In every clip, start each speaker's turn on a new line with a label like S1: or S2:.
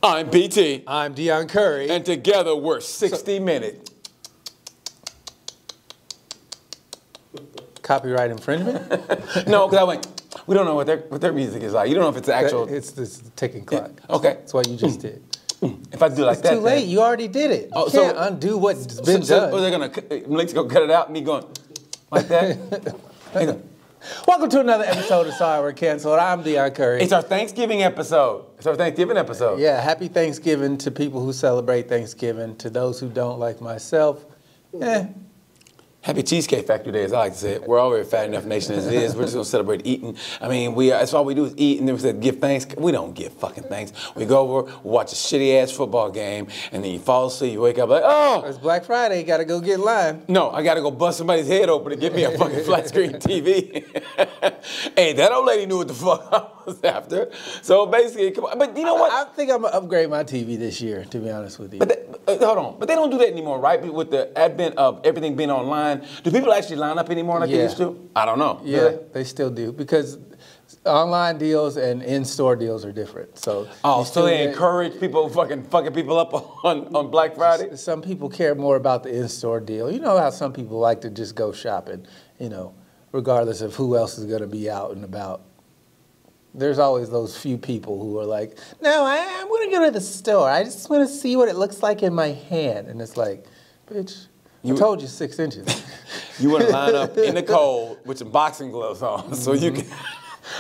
S1: I'm BT.
S2: I'm Deion Curry.
S1: And together we're 60 Minutes.
S2: Copyright infringement?
S1: No, because I went, we don't know what their music is like. You don't know if it's the actual.
S2: It's the ticking clock.
S1: Okay.
S2: That's what you just did.
S1: If I do like
S2: It's
S1: that.
S2: too late. You already did it. You can't undo what's been done.
S1: So they're going to, Malik's going to cut it out, me going like that?
S2: Welcome to another episode of Sorry We're Canceled. I'm Deion Curry.
S1: It's our Thanksgiving episode.
S2: Yeah, happy Thanksgiving to people who celebrate Thanksgiving. To those who don't, like myself,
S1: Happy Cheesecake Factory Day, as I like to say it. We're already a fat enough nation as it is. We're just going to celebrate eating. I mean, that's all we do is eat, and then we said give thanks. We don't give fucking thanks. We go over, we watch a shitty-ass football game, and then you fall asleep, you wake up like, oh!
S2: It's Black Friday, you got to go get in line.
S1: No, I got to go bust somebody's head open to get me a fucking flat-screen TV. Hey, that old lady knew what the fuck I was after. So basically, come on. But you know what?
S2: I think I'm going to upgrade my TV this year, to be honest with you.
S1: But hold on. But they don't do that anymore, right? With the advent of everything being online, do people actually line up anymore like they used to? I don't know.
S2: Yeah, they still do because online deals and in-store deals are different. So
S1: so they encourage people fucking people up on Black Friday?
S2: Some people care more about the in-store deal. You know how some people like to just go shopping, regardless of who else is going to be out and about. There's always those few people who are like, no, I'm going to go to the store. I just want to see what it looks like in my hand. And it's like, bitch, I told you 6 inches.
S1: You want to line up in the cold with your boxing gloves on so you can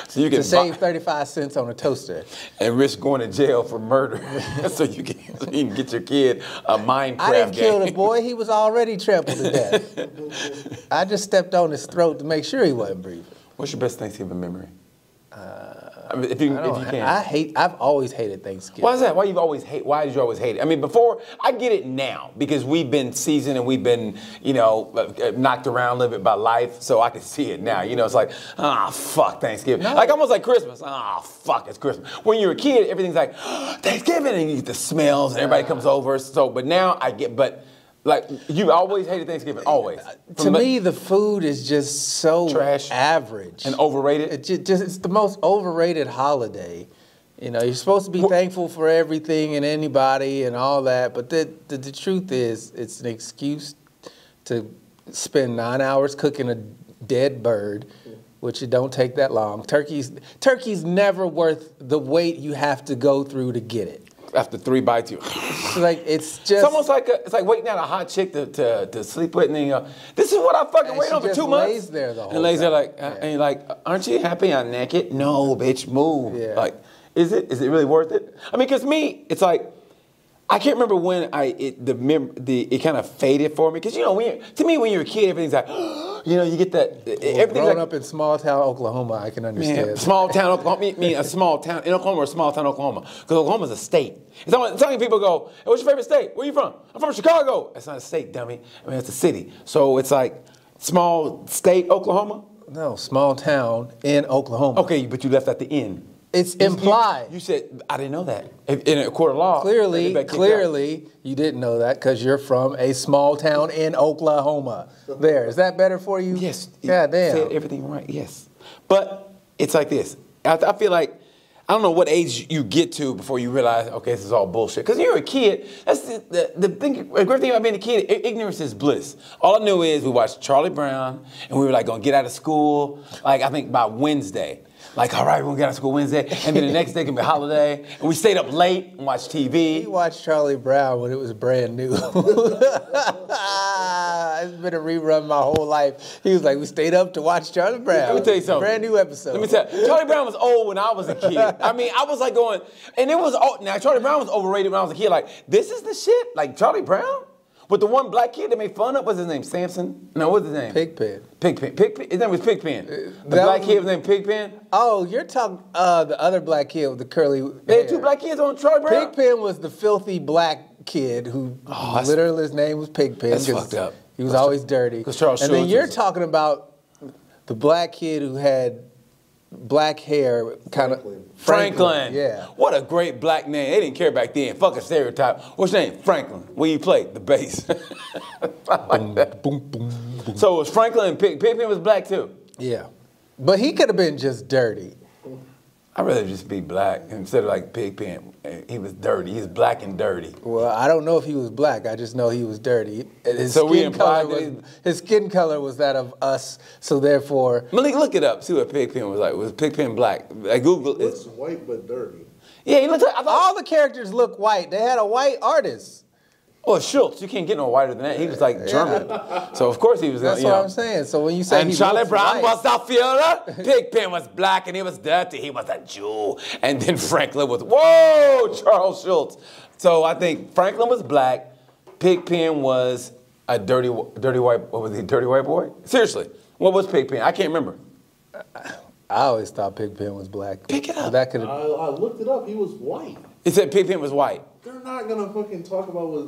S2: to save 35 cents on a toaster.
S1: And risk going to jail for murder so you can get your kid a Minecraft game.
S2: I didn't kill the boy. He was already trampled to death. I just stepped on his throat to make sure he wasn't breathing.
S1: What's your best Thanksgiving memory? I mean, if you can.
S2: I've always hated Thanksgiving.
S1: Why is that? Why did you always hate it? I mean, before, I get it now because we've been seasoned and we've been, knocked around a little bit by life, so I can see it now. It's like, fuck Thanksgiving. No. Like almost like Christmas. Fuck, it's Christmas. When you're a kid, everything's like, Thanksgiving, and you get the smells and everybody comes over. So, but now I get, like, you always hated Thanksgiving, always.
S2: To me, the food is just so
S1: trash,
S2: average.
S1: And overrated?
S2: It's the most overrated holiday. You're supposed to be thankful for everything and anybody and all that, but the truth is it's an excuse to spend 9 hours cooking a dead bird, which it don't take that long. Turkey's never worth the wait you have to go through to get it.
S1: After 3 bites,
S2: it's just...
S1: It's almost like it's like waiting out a hot chick to sleep with, and then you go, this is what I fucking waited on for 2 months.
S2: Lays there the whole
S1: and lays there
S2: time.
S1: and you're like, aren't you happy I'm naked? No, bitch, move.
S2: Yeah.
S1: Like, is it really worth it? I mean, because me, it's like, I can't remember when it kind of faded for me. Because, to me, when you're a kid, everything's like, you get that.
S2: Growing up in small town Oklahoma, I can understand.
S1: Man, small town Oklahoma, mean a small town in Oklahoma or small town Oklahoma. Because Oklahoma's a state. It's like people go, hey, what's your favorite state? Where you from? I'm from Chicago. That's not a state, dummy. I mean, it's a city. So it's like small state Oklahoma?
S2: No, small town in Oklahoma.
S1: Okay, but you left at the end.
S2: It's implied.
S1: You said, I didn't know that. In a court of law.
S2: Clearly, you didn't know that because you're from a small town in Oklahoma. There. Is that better for you?
S1: Yes.
S2: God damn.
S1: Said everything right, yes. But it's like this. I feel like, I don't know what age you get to before you realize, okay, this is all bullshit. Because you're a kid. That's the great thing about being a kid, ignorance is bliss. All I knew is we watched Charlie Brown, and we were like going to get out of school, like I think by Wednesday. Like, all right, we're going to get out of school Wednesday, and then the next day can be a holiday, and we stayed up late and watched TV.
S2: We watched Charlie Brown when it was brand new. It's been a rerun my whole life. He was like, we stayed up to watch Charlie Brown.
S1: Let me tell you something.
S2: Brand new episode.
S1: Let me tell you, Charlie Brown was old when I was a kid. I mean, I was like going, and it was, now Charlie Brown was overrated when I was a kid. Like, this is the shit? Like, Charlie Brown? With the one black kid that made fun of, what's his name? Samson? No, what's his name?
S2: Pigpen.
S1: Pigpen. His name was Pigpen. The black kid was named Pigpen?
S2: Oh, you're talking the other black kid with the curly hair.
S1: They had 2 black kids on Charlie Brown?
S2: Pigpen was the filthy black kid who literally his name was Pigpen.
S1: That's fucked up.
S2: He was always dirty. And then you're talking about the black kid who had black hair, kind of
S1: Franklin.
S2: Yeah.
S1: What a great black name. They didn't care back then. Fuck a stereotype. What's your name? Franklin. Where you play? The bass. Like that.
S2: Boom, boom, boom.
S1: So it was Franklin and Pigpen was black too.
S2: Yeah. But he could have been just dirty.
S1: I'd rather just be black instead of like Pigpen. He was dirty. He's black and dirty.
S2: Well, I don't know if he was black. I just know he was dirty. His
S1: So we
S2: skin color
S1: implied
S2: was his skin color was that of us. So therefore,
S1: Malik, look it up. See what Pigpen was like. Was Pigpen black? I Google it.
S3: Looks white but dirty.
S1: Yeah, he looks like. I thought,
S2: all the characters look white. They had a white artist.
S1: oh, Schultz. You can't get no whiter than that. He was like German. So of course he was.
S2: That's what I'm saying. So when you say
S1: and
S2: he
S1: Charlie
S2: looks
S1: Brown
S2: white,
S1: was the Führer. Pigpen was black and he was dirty. He was a Jew. And then Franklin was, whoa, Charles Schultz. So I think Franklin was black. Pigpen was a dirty white, what was he, dirty white boy? Seriously, what was Pigpen? I can't remember.
S2: I always thought Pigpen was black.
S1: Pick it up.
S2: That could.
S3: I looked it up. He was white.
S1: He said Pigpen was white.
S3: They're not gonna fucking talk about what.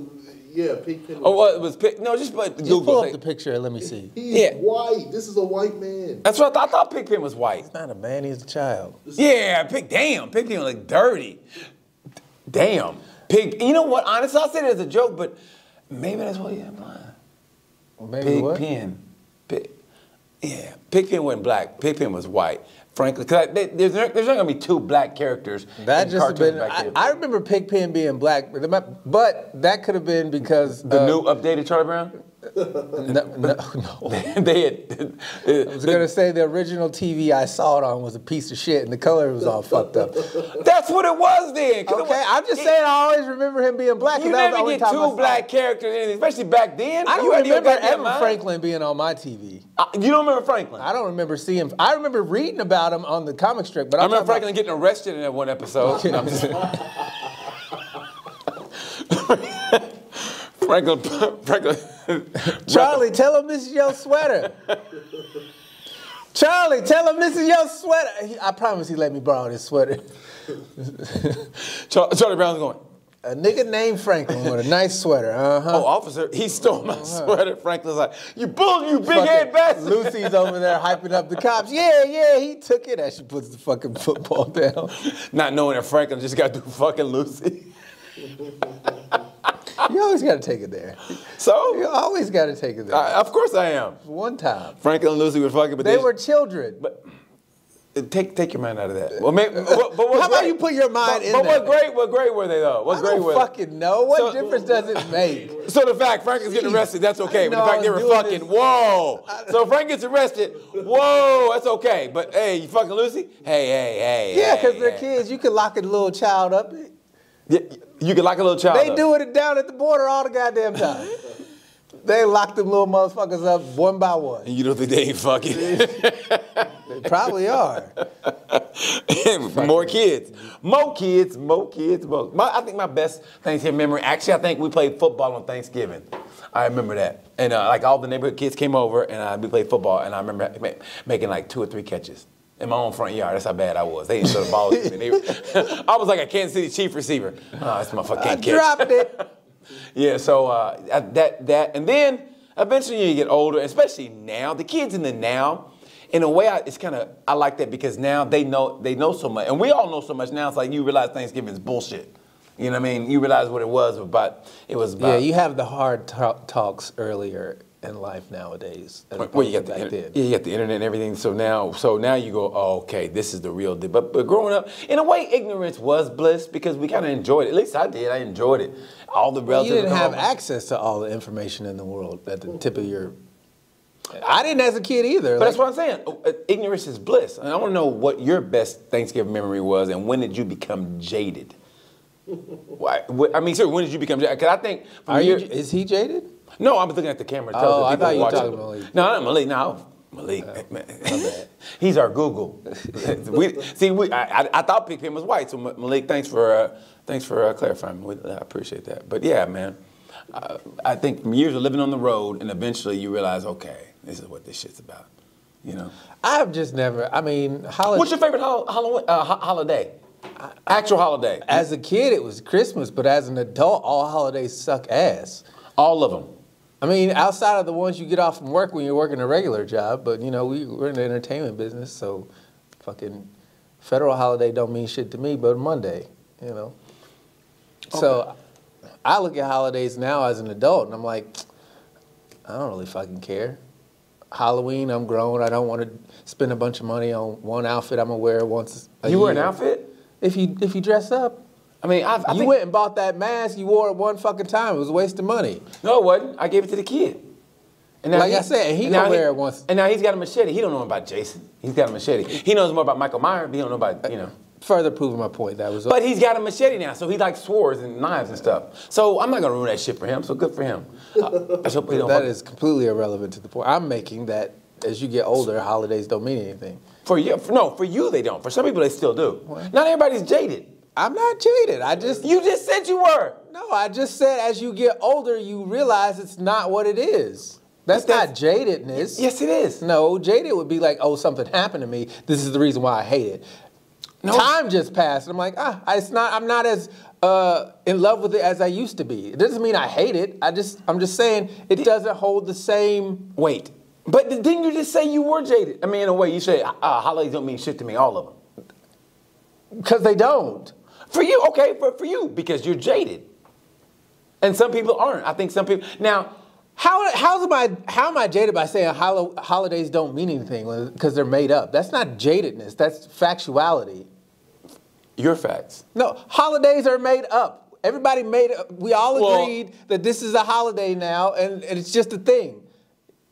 S3: Yeah, Pigpen.
S1: Oh, what was Pig? No, just put
S2: Just
S1: Google.
S2: pull up
S1: Say-
S2: the picture and let me see.
S3: He's
S1: Yeah.
S3: white. This is a white man.
S1: That's what I thought. I thought Pigpen was white.
S2: He's not a man. He's a child.
S1: Yeah, Pigpen was like dirty. Damn. You know what? Honestly, I said it as a joke, but maybe that's what he's implying.
S2: Maybe what?
S1: Pigpen. Yeah, Pigpen wasn't black. Pigpen was white. Frankly, because there's not going to be two black characters.
S2: That
S1: in
S2: just have
S1: cartoons
S2: been.
S1: back then.
S2: I remember Pigpen being black, but that could have been because
S1: The new updated Charlie Brown?
S2: no.
S1: They had.
S2: I was gonna say the original TV I saw it on was a piece of shit, and the color was all fucked up.
S1: That's what it was then.
S2: Okay, I'm just saying I always remember him being black.
S1: You
S2: 'cause that was the
S1: never
S2: only
S1: get
S2: time I
S1: two
S2: saw
S1: black
S2: it.
S1: characters, especially back then.
S2: I don't
S1: You had your
S2: remember
S1: goddamn
S2: Evan
S1: mind.
S2: Franklin being on my TV.
S1: You don't remember Franklin?
S2: I don't remember seeing. I remember reading about him on the comic strip, but
S1: I
S2: I'm
S1: remember
S2: talking
S1: Franklin getting arrested in that one episode. No, I'm just- Franklin.
S2: Charlie, tell him this is your sweater. Charlie, tell him this is your sweater. I promise he let me borrow this sweater.
S1: Charlie Brown's going,
S2: A nigga named Franklin with a nice sweater. Uh-huh.
S1: oh, officer, he stole my sweater. Franklin's like, you bull, you big head bastard.
S2: Lucy's over there hyping up the cops. Yeah, he took it. As she puts the fucking football down.
S1: Not knowing that Franklin just got through fucking Lucy.
S2: You always got to take it there.
S1: So?
S2: You always got to take it there.
S1: Of course I am.
S2: One time.
S1: Franklin and Lucy were fucking, but
S2: They were children.
S1: But take your mind out of that. Well, maybe, but what's
S2: How about
S1: great-
S2: you put your mind in
S1: But
S2: that?
S1: what grade were they though? What
S2: I
S1: grade
S2: don't
S1: were they?
S2: fucking know. What
S1: So-
S2: difference does it make?
S1: So the fact Franklin's getting arrested, that's okay. But the
S2: No,
S1: fact they
S2: I
S1: were
S2: was doing
S1: fucking,
S2: this-
S1: whoa. So Frank gets arrested, whoa, that's okay. But hey, you fucking Lucy? Hey.
S2: Yeah, because they're
S1: hey.
S2: kids. You can lock a little child up.
S1: Yeah, you can lock a little child
S2: They
S1: up.
S2: do it down at the border all the goddamn time. They lock them little motherfuckers up one by one.
S1: And you don't think they ain't fucking?
S2: They probably are.
S1: More kids. I think my best Thanksgiving memory, actually, I think we played football on Thanksgiving. I remember that. And like all the neighborhood kids came over and we played football and I remember making like 2 or 3 catches in my own front yard. That's how bad I was. They didn't throw the ball to me. I was like a Kansas City Chief receiver. Oh, this motherfucker
S2: I
S1: can't catch.
S2: dropped it.
S1: Yeah, so that, and then eventually you get older, especially now. The kids in the now, in a way, I like that because now they know so much, and we all know so much now. It's like you realize Thanksgiving is bullshit. You know what I mean? You realize what it was about. It was about.
S2: Yeah, you have the hard talks earlier in life nowadays.
S1: Well, you got you got the internet and everything. So now you go, oh, okay, this is the real deal. But growing up, in a way, ignorance was bliss because we kind of enjoyed it. At least I did. I enjoyed it. All the relatives.
S2: You didn't
S1: would come
S2: have
S1: over.
S2: access to all the information in the world at the tip of your. I didn't as a kid either.
S1: But that's what I'm saying. Ignorance is bliss. And I want to know what your best Thanksgiving memory was and when did you become jaded? Why? I mean, sir, when did you become jaded? Because I think.
S2: Is he jaded?
S1: No, I'm looking at the camera.
S2: Oh,
S1: the
S2: I
S1: people
S2: thought you were
S1: watching.
S2: talking about Malik.
S1: No, not Malik. No, Malik.
S2: bad.
S1: He's our Google. I thought Pigpen was white. So Malik, thanks for clarifying. I appreciate that. But yeah, man, I think from years of living on the road, and eventually you realize, okay, this is what this shit's about. You know.
S2: I've just never. I mean, holiday.
S1: What's your favorite holiday? Actual holiday.
S2: As a kid, it was Christmas, but as an adult, all holidays suck ass.
S1: All of them.
S2: I mean, outside of the ones you get off from work when you're working a regular job, but you know, we're in the entertainment business, so fucking federal holiday don't mean shit to me, but Monday, you know. Okay. So I look at holidays now as an adult, and I'm like, I don't really fucking care. Halloween, I'm grown. I don't want to spend a bunch of money on one outfit I'm gonna wear once a year.
S1: You wear an outfit?
S2: If you dress up.
S1: I mean, I
S2: You
S1: think,
S2: went and bought that mask, you wore it one fucking time. It was a waste of money.
S1: No, it wasn't. I gave it to the kid. And now
S2: Like I said, he gonna wear it once.
S1: And now he's got a machete. He don't know about Jason. He's got a machete. He knows more about Michael Myers, but he don't know about, you know.
S2: Further proving my point. That was.
S1: But he's got a machete now, so he likes swords and knives and stuff. So I'm not gonna ruin that shit for him. So good for him. I just hope he don't.
S2: That is completely irrelevant to the point I'm making. That as you get older, holidays don't mean anything.
S1: For you, no, for you they don't. For some people they still do.
S2: What?
S1: Not everybody's jaded.
S2: I'm not jaded.
S1: You just said you were.
S2: No, I just said as you get older, you realize it's not what it is. That's not jadedness.
S1: Yes, it is.
S2: No, jaded would be like, oh, something happened to me. This is the reason why I hate it.
S1: No.
S2: Time just passed, and I'm like, I'm not as in love with it as I used to be. It doesn't mean I hate it. I'm just saying it doesn't hold the same
S1: weight. But didn't you just say you were jaded? I mean, in a way, you said holidays don't mean shit to me, all of them.
S2: because they don't.
S1: For you, okay, for you, because you're jaded. And some people aren't. I think some people now.
S2: How am I jaded by saying holidays don't mean anything because they're made up? That's not jadedness. That's factuality.
S1: Your facts.
S2: No, holidays are made up. Everybody made up. We all agreed that this is a holiday now, and it's just a thing.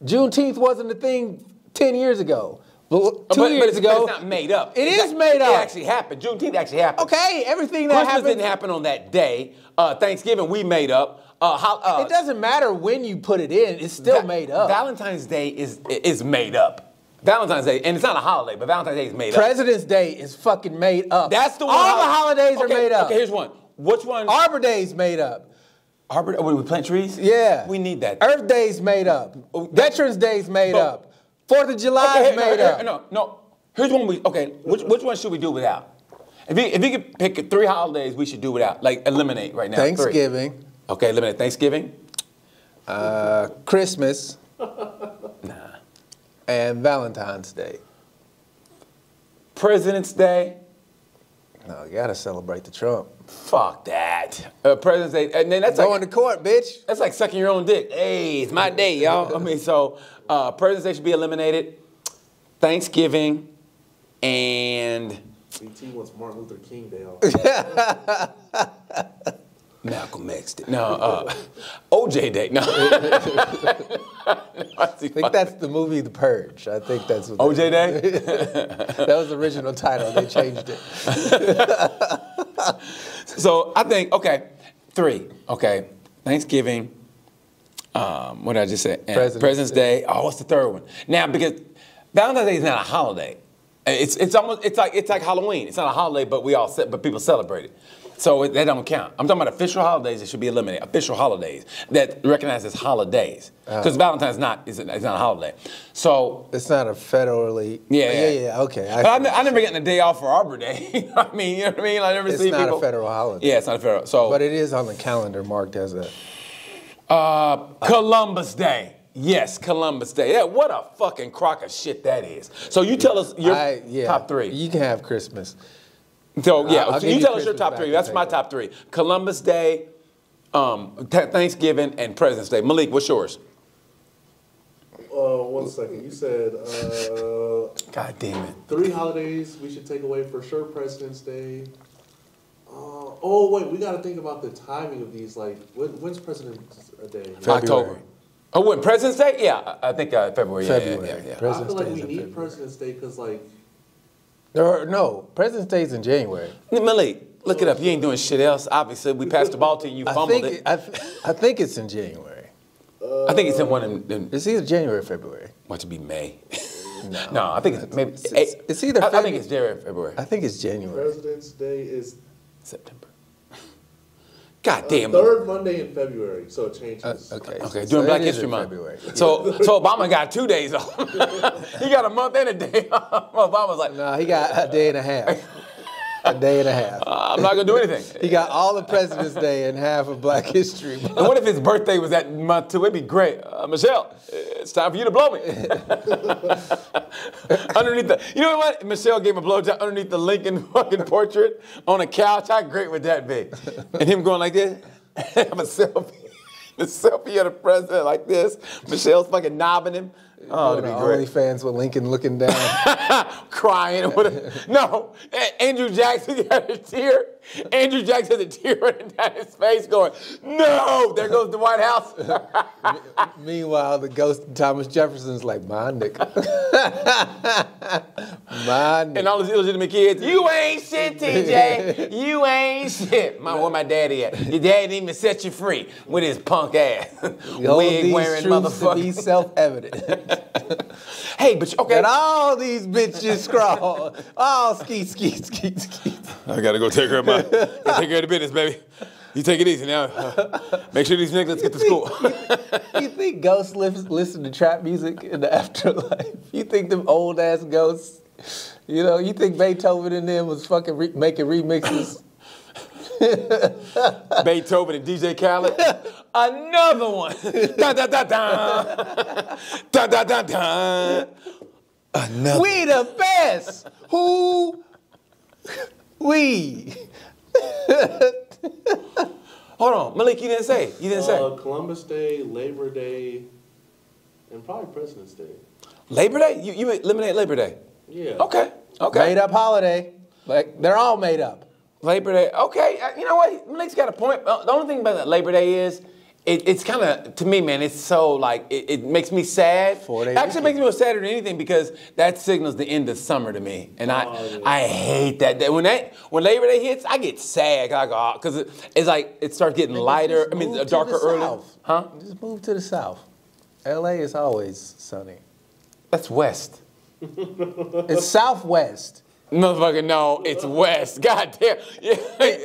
S2: Juneteenth wasn't a thing 10 years ago. Well, 2 years ago.
S1: But it's not made up.
S2: It is made up.
S1: It actually happened. Juneteenth actually happened.
S2: Okay, everything that
S1: Christmas
S2: happened.
S1: didn't happen on that day. Thanksgiving we made up.
S2: It doesn't matter when you put it in. It's still made up.
S1: Valentine's Day is made up. Valentine's Day, and it's not a holiday, but Valentine's Day is made up.
S2: President's Day is fucking made up.
S1: That's the one.
S2: All the holidays are made up.
S1: Okay, here's one. Which one?
S2: Arbor Day's made up.
S1: Arbor? What, we plant trees?
S2: Yeah.
S1: We need that.
S2: Earth Day's made up. Veterans Day's made up. 4th of July's made up.
S1: No. Here's one which one should we do without? If you could pick 3 holidays we should do without, like eliminate right now.
S2: Thanksgiving.
S1: 3. Okay, eliminate Thanksgiving.
S2: Christmas.
S1: Nah.
S2: And Valentine's Day.
S1: President's Day.
S2: No, you gotta celebrate the Trump.
S1: Fuck that. President's Day, and then that's
S2: Going
S1: like
S2: to court, bitch.
S1: that's like sucking your own dick. Hey, it's my day, y'all. I mean, so President's Day should be eliminated. Thanksgiving and
S3: BT wants Martin Luther King Day off.
S1: Malcolm X Day. No, OJ Day. No.
S2: I think that's the movie The Purge. I think that's what
S1: OJ Day?
S2: That was the original title. They changed it.
S1: So I think, okay, 3. Okay, Thanksgiving. What did I just say? And President's Day. Oh, what's the 3rd one? Now, because Valentine's Day is not a holiday. It's like Halloween. It's not a holiday, but but people celebrate it. So that don't count. I'm talking about official holidays that should be eliminated. Official holidays that recognize as holidays. Because Valentine's it's not a holiday. So
S2: it's not a federally. Yeah. Okay.
S1: But I never gotten a day off for Arbor Day. I mean, you know what I mean? I never see people.
S2: It's not a federal holiday.
S1: Yeah, it's not a federal. So,
S2: but it is on the calendar marked as a.
S1: Columbus Day. Yes, Columbus Day. Yeah, what a fucking crock of shit that is. So you tell us your top 3.
S2: You can have Christmas.
S1: So yeah,
S2: I'll
S1: so you tell us your
S2: Christmas
S1: top 3. That's my top 3. Columbus Day, Thanksgiving, and President's Day. Malik, what's yours?
S3: 1 second. You said
S1: God damn it.
S3: 3 holidays we should take away for sure. President's Day. Oh wait, we got to think about the timing of these. Like, when's President's Day?
S1: October. Oh, when President's Day? Yeah, I think February.
S2: February.
S1: Yeah.
S3: I feel like we need President's Day because like.
S2: No, President's Day is in January.
S1: Malik, look it up. You ain't doing shit else. Obviously, we passed the ball to you. You fumbled it.
S2: I think it's in January.
S1: I think it's in one of them.
S2: It's either January or February.
S1: Want it to be May?
S2: No,
S1: I think it's maybe.
S2: It's either.
S1: I think it's January or February.
S2: I think it's January.
S3: President's Day is
S1: September. God damn.
S3: 3rd Monday in February, so it changes.
S1: Okay, during Black History Month.
S2: February.
S1: So Obama got 2 days off. He got a month and a day off. Obama's like,
S2: No, he got a day and a half. A day and a half.
S1: I'm not gonna do anything.
S2: He got all of President's Day and half of Black History Month.
S1: And what if his birthday was that month too? It'd be great. Michelle, it's time for you to blow me. Underneath you know what? Michelle gave him a blowjob underneath the Lincoln fucking portrait on a couch. How great would that be? And him going like this, have a selfie. The selfie of the president like this. Michelle's fucking knobbing him. Oh,
S2: Going
S1: that'd
S2: to
S1: be great.
S2: OnlyFans with Lincoln looking down.
S1: Crying. No, Andrew Jackson got a tear. Andrew Jackson has a tear running down his face going, no, there goes the White House.
S2: Meanwhile, the ghost of Thomas Jefferson's like, my nigga. My nigga.
S1: And all those illegitimate kids, you ain't shit, TJ. You ain't shit. Where my daddy at? Your daddy didn't even set you free with his punk ass. Wig wearing
S2: truths to be
S1: motherfucker.
S2: self-evident.
S1: Hey, but okay.
S2: And all these bitches scrawl. All skeet.
S1: I gotta go take care of the business, baby. You take it easy now. Make sure these niggas get to school.
S2: You think ghosts listen to trap music in the afterlife? You think them old ass ghosts? You think Beethoven and them was fucking making remixes?
S1: Beethoven and DJ Khaled. Another one. Dun, dun, dun, dun. Dun, dun, dun, dun. Another.
S2: We the best. Who? We.
S1: Hold on, Malik, you didn't say.
S3: Columbus Day, Labor Day, and probably President's Day.
S1: Labor Day? You eliminate Labor Day?
S3: Yeah.
S1: Okay.
S2: Made up holiday. Like, they're all made up.
S1: Labor Day. Okay. You know what? Malik's got a point. The only thing about that Labor Day is it's kind of, to me, man, it's so like, it makes me sad.
S2: 4 days.
S1: Actually, it makes me more sadder than anything because that signals the end of summer to me. And I hate that. When Labor Day hits, I get sad. I go, because it's like, it starts getting lighter. I mean, darker early.
S2: South.
S1: Huh?
S2: Just move to the south. LA is always sunny.
S1: That's west.
S2: It's southwest.
S1: Motherfucker, no, it's west. God damn. Yeah.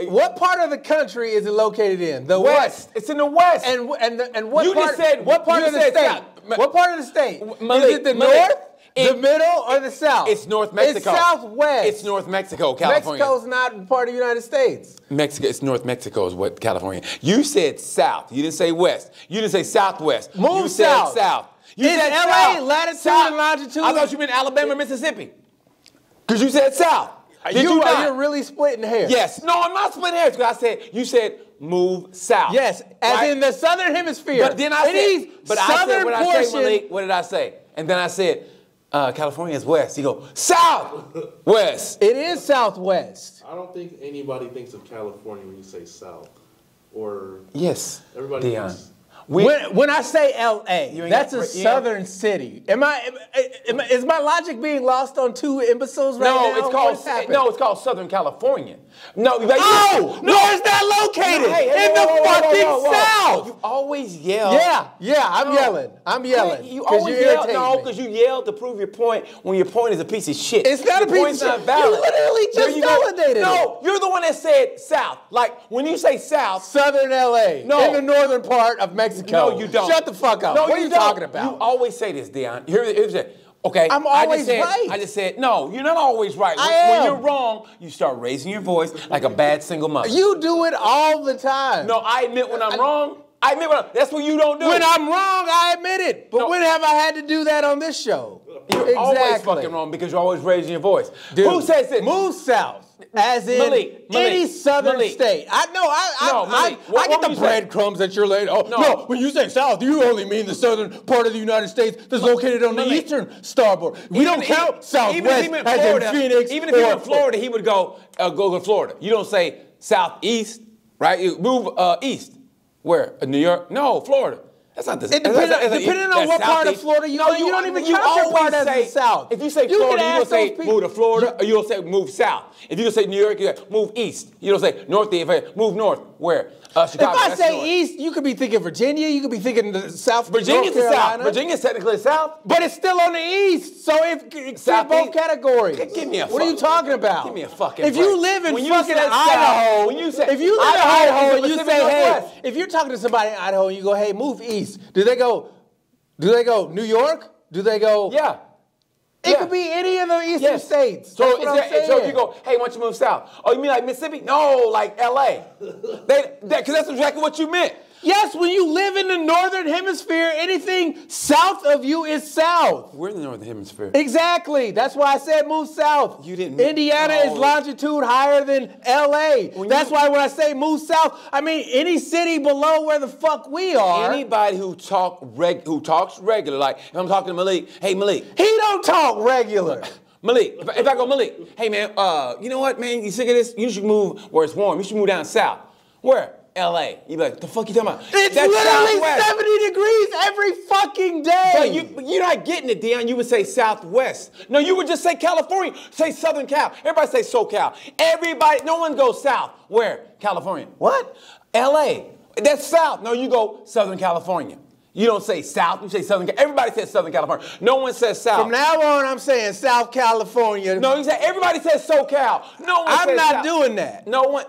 S2: What part of the country is it located in? The
S1: West. It's in the west.
S2: And what
S1: You
S2: part?
S1: just said-
S2: what part
S1: you
S2: of the
S1: said
S2: state?
S1: south.
S2: What part of the state?
S1: Malik,
S2: is it the
S1: Malik.
S2: north, the middle, or the south?
S1: It's North Mexico.
S2: It's southwest.
S1: It's North Mexico, California.
S2: Mexico's not part of the United States.
S1: It's North Mexico is what California. You said south. You didn't say west. You didn't say southwest.
S2: Move
S1: you
S2: south.
S1: said south. You
S2: Is
S1: said
S2: LA
S1: south.
S2: latitude
S1: South.
S2: and longitude?
S1: I thought you meant Alabama, Mississippi. Because you said south. Did you not?
S2: You're really splitting hairs.
S1: Yes. No, I'm not splitting hairs because you said move south.
S2: Yes, as
S1: right?
S2: in the southern hemisphere.
S1: But then I said,
S2: southern
S1: I
S2: portion.
S1: say, Malik, what did I say? And then I said, California is west. You go, south, west.
S2: It is southwest.
S3: I don't think anybody thinks of California when you say South. Or
S1: Yes,
S3: everybody
S1: Dion.
S3: thinks...
S2: When I say L.A.,
S1: You ain't
S2: that's
S1: got-
S2: a southern city. Is my logic being lost on two imbeciles right
S1: No,
S2: now? What's happening?
S1: it's called Southern California. No,
S2: Oh, where's that located? In the fucking South.
S1: You always yell.
S2: Yeah, I'm yelling. I'm yelling.
S1: You
S2: 'cause
S1: always
S2: you
S1: yell.
S2: irritate
S1: No,
S2: me.
S1: because you yell to prove your point when your point is a piece of shit.
S2: It's not
S1: Your
S2: a piece
S1: point's
S2: of
S1: not
S2: shit.
S1: valid.
S2: You literally
S1: There
S2: just
S1: you go.
S2: validated
S1: No, you're the one that said South. Like when you say South.
S2: Southern L.A.
S1: No.
S2: In the northern part of Mexico.
S1: No, you don't.
S2: Shut the fuck up.
S1: No,
S2: What are you
S1: don't.
S2: talking about?
S1: You always say this, Dion. Here's it. Okay.
S2: I'm
S1: I
S2: always
S1: just said,
S2: right.
S1: I just said, no, you're not always right.
S2: I
S1: When
S2: am.
S1: you're wrong, you start raising your voice like a bad single mother.
S2: You do it all the time.
S1: No, I admit when I'm wrong. I admit that's what you don't do.
S2: When I'm wrong, I admit it. But
S1: No.
S2: when have I had to do that on this show?
S1: You're always fucking wrong because you're always raising your voice.
S2: Dude,
S1: Who says this?
S2: Move south. As in
S1: Malik,
S2: any southern
S1: Malik.
S2: state. I
S1: Malik,
S2: I
S1: what
S2: get
S1: were
S2: the
S1: you saying?
S2: breadcrumbs that you're laying. Oh,
S1: No.
S2: no, when you say south, you only mean the southern part of the United States that's located on the
S1: Malik.
S2: eastern starboard. We don't count southwest
S1: even if he went
S2: as
S1: Florida,
S2: in Phoenix.
S1: Even if he
S2: or-
S1: went Florida, he would go to Florida. You don't say southeast, right? You move east. Where? New York? No, Florida. That's not the
S2: It depending on what part of Florida you don't even count your part as the South.
S1: If you say
S2: You
S1: Florida,
S2: can
S1: you don't
S2: ask
S1: say
S2: those people-
S1: move to Florida, or you don't say move south. If you don't say New York, you say move east. You don't say northeast. Move north. Where? Chicago.
S2: If I
S1: that's
S2: say
S1: north.
S2: east, you could be thinking Virginia. You could be thinking the South.
S1: Virginia's the
S2: North
S1: south.
S2: Carolina.
S1: Virginia's technically the south.
S2: But it's still on the east, so it's
S1: Southeast.
S2: both categories.
S1: Give me a
S2: What are you
S1: fuck-
S2: talking about?
S1: Give me a fucking
S2: If you
S1: break.
S2: live in
S1: When you
S2: fucking
S1: said south,
S2: Idaho,
S1: when you say
S2: if you live in
S1: Idaho is
S2: Idaho
S1: the
S2: and you
S1: Pacific
S2: say, hey,
S1: Northwest.
S2: if you're talking to somebody in Idaho and you go, hey, move east, do they go New York? Do they go?
S1: Yeah.
S2: It could be any of the eastern states. That's what I'm saying.
S1: So if you go, hey, why don't you move south? Oh, you mean like Mississippi? No, like L.A. Because that's exactly what you meant.
S2: Yes, when you live in the northern hemisphere, anything south of you is south.
S1: We're in the northern hemisphere.
S2: Exactly. That's why I said move south.
S1: You didn't.
S2: Indiana is longitude higher than L.A. That's why when I say move south, I mean any city below where the fuck we are.
S1: Anybody who talks regular, like if I'm talking to Malik, hey Malik.
S2: He don't talk regular.
S1: Malik, if I go Malik, hey man, you know what, man, you sick of this? You should move where it's warm. You should move down south. Where? L.A. You be like, the fuck you talking about?
S2: It's
S1: That's
S2: literally
S1: Southwest.
S2: 70 degrees every fucking day.
S1: But you're not getting it, Dion. You would say Southwest. No, you would just say California. Say Southern Cal. Everybody say SoCal. Everybody, no one goes south. Where? California. What? L.A. That's south. No, you go Southern California. You don't say South, you say Southern. Everybody says Southern California. No one says South.
S2: From now on, I'm saying South California.
S1: No, you say everybody says SoCal. No one
S2: I'm
S1: says
S2: not
S1: South.
S2: doing that.
S1: No one.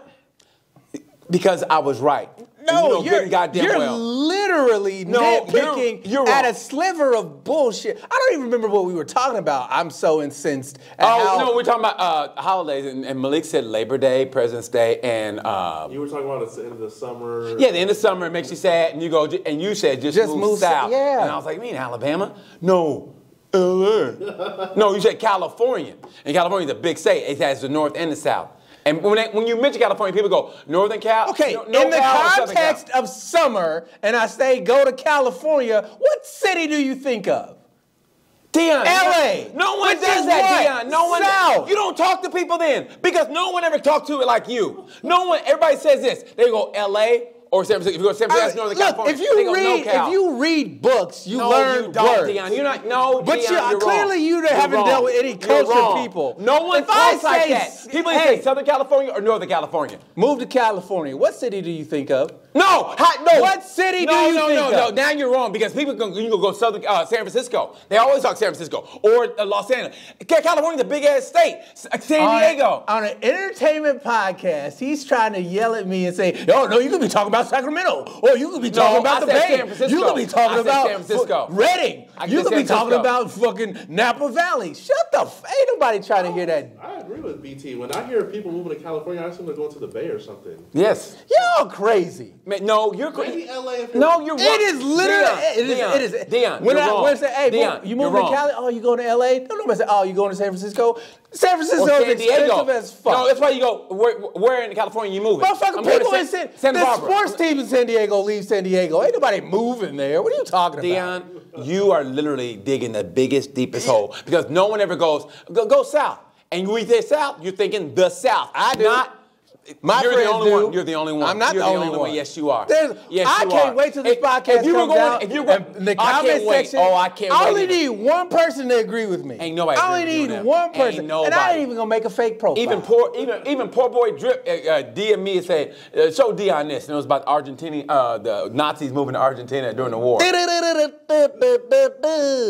S1: Because I was right.
S2: No,
S1: you're goddamn
S2: you're
S1: well.
S2: literally nitpicking
S1: you're
S2: at
S1: wrong.
S2: a sliver of bullshit. I don't even remember what we were talking about. I'm so incensed at
S1: No, we're talking about holidays, and Malik said Labor Day, President's Day, and
S3: You were talking about the end of the summer.
S1: yeah, the end of summer it makes you sad, and you go, and you said just move south.
S2: Yeah,
S1: and I was like, you mean Alabama? No, LA. No, you said California, and California's a big state. It has the north and the south. And when you mention California, people go, Northern Cal?
S2: Okay,
S1: no
S2: in the
S1: Cal or Southern Cal?
S2: context of summer, and I say go to California, what city do you think of?
S1: Dion.
S2: LA.
S1: No one
S2: Which
S1: does
S2: is
S1: that,
S2: what?
S1: Dion. No one.
S2: South.
S1: You don't talk to people then. Because no one ever talked to it like you. No one, everybody says this. They go LA or San Francisco. If you go to San Francisco, that's Northern California.
S2: If
S1: They go,
S2: you
S1: NorCal.
S2: read books, you
S1: No,
S2: learn
S1: you don't,
S2: words.
S1: Dion. You're not. No,
S2: But
S1: Dion, you're
S2: clearly
S1: wrong.
S2: you
S1: You're
S2: haven't
S1: wrong.
S2: dealt with any
S1: You're
S2: cultured
S1: wrong.
S2: people.
S1: No one
S2: If I
S1: talks like
S2: say,
S1: that. People
S2: hey,
S1: say Southern California or Northern California.
S2: Move to California. What city do you think of?
S1: No.
S2: What city do you think of?
S1: No. Now you're wrong because people you can go Southern San Francisco. They always talk San Francisco or Los Angeles. California's a big ass state. San Diego.
S2: On an entertainment podcast, he's trying to yell at me and say, "Oh no, you could be talking about Sacramento, or you could be talking about
S1: I
S2: the
S1: said
S2: Bay.
S1: San Francisco.
S2: You could be talking
S1: I said
S2: about
S1: San Francisco.
S2: Redding. You could
S1: San
S2: be talking
S1: Francisco.
S2: about fucking Napa Valley. Shut the ain't nobody trying to hear that.
S3: I agree with BT. When I hear people moving to California, I assume they're going to the Bay or something.
S1: Yes.
S2: Y'all crazy.
S1: Man, no, you're
S3: Maybe
S1: crazy.
S3: LA.
S1: No, you're wrong.
S2: It is literally,
S1: Dion,
S2: it is.
S1: Dion,
S2: when
S1: you're
S2: I
S1: wrong.
S2: when I say, hey,
S1: Dion,
S2: you
S1: you're
S2: moving to
S1: wrong.
S2: Cali? Oh, you going to LA? No, nobody say, oh, you going to San Francisco? San Francisco
S1: Or
S2: is
S1: San Diego.
S2: expensive as fuck.
S1: No, that's why you go, where in California you moving?
S2: Motherfucking
S1: I'm going
S2: people
S1: to
S2: in
S1: Santa
S2: the
S1: Barbara.
S2: sports team in San Diego leave San Diego. Ain't nobody moving there. What are you talking about?
S1: Dion, you are literally digging the biggest, deepest hole because no one ever goes, go south. And when you say south, you're thinking the south.
S2: I do.
S1: Not,
S2: My
S1: you're
S2: friends
S1: the only
S2: do.
S1: one. You're the only one.
S2: I'm not
S1: You're
S2: the only one.
S1: Yes, you are.
S2: I
S1: you
S2: can't
S1: are.
S2: wait till this podcast
S1: you were
S2: comes
S1: going,
S2: out.
S1: If you were,
S2: and the
S1: I
S2: comment
S1: can't wait.
S2: section.
S1: Oh, I can't wait.
S2: I only need one person to agree with me.
S1: Ain't nobody
S2: I only
S1: agree with
S2: need
S1: you.
S2: one person.
S1: Ain't
S2: And I
S1: nobody.
S2: ain't even gonna make a fake profile.
S1: Even poor boy Drip DM me and say, show Dion this. And it was about Argentina, the Nazis moving to Argentina during the war.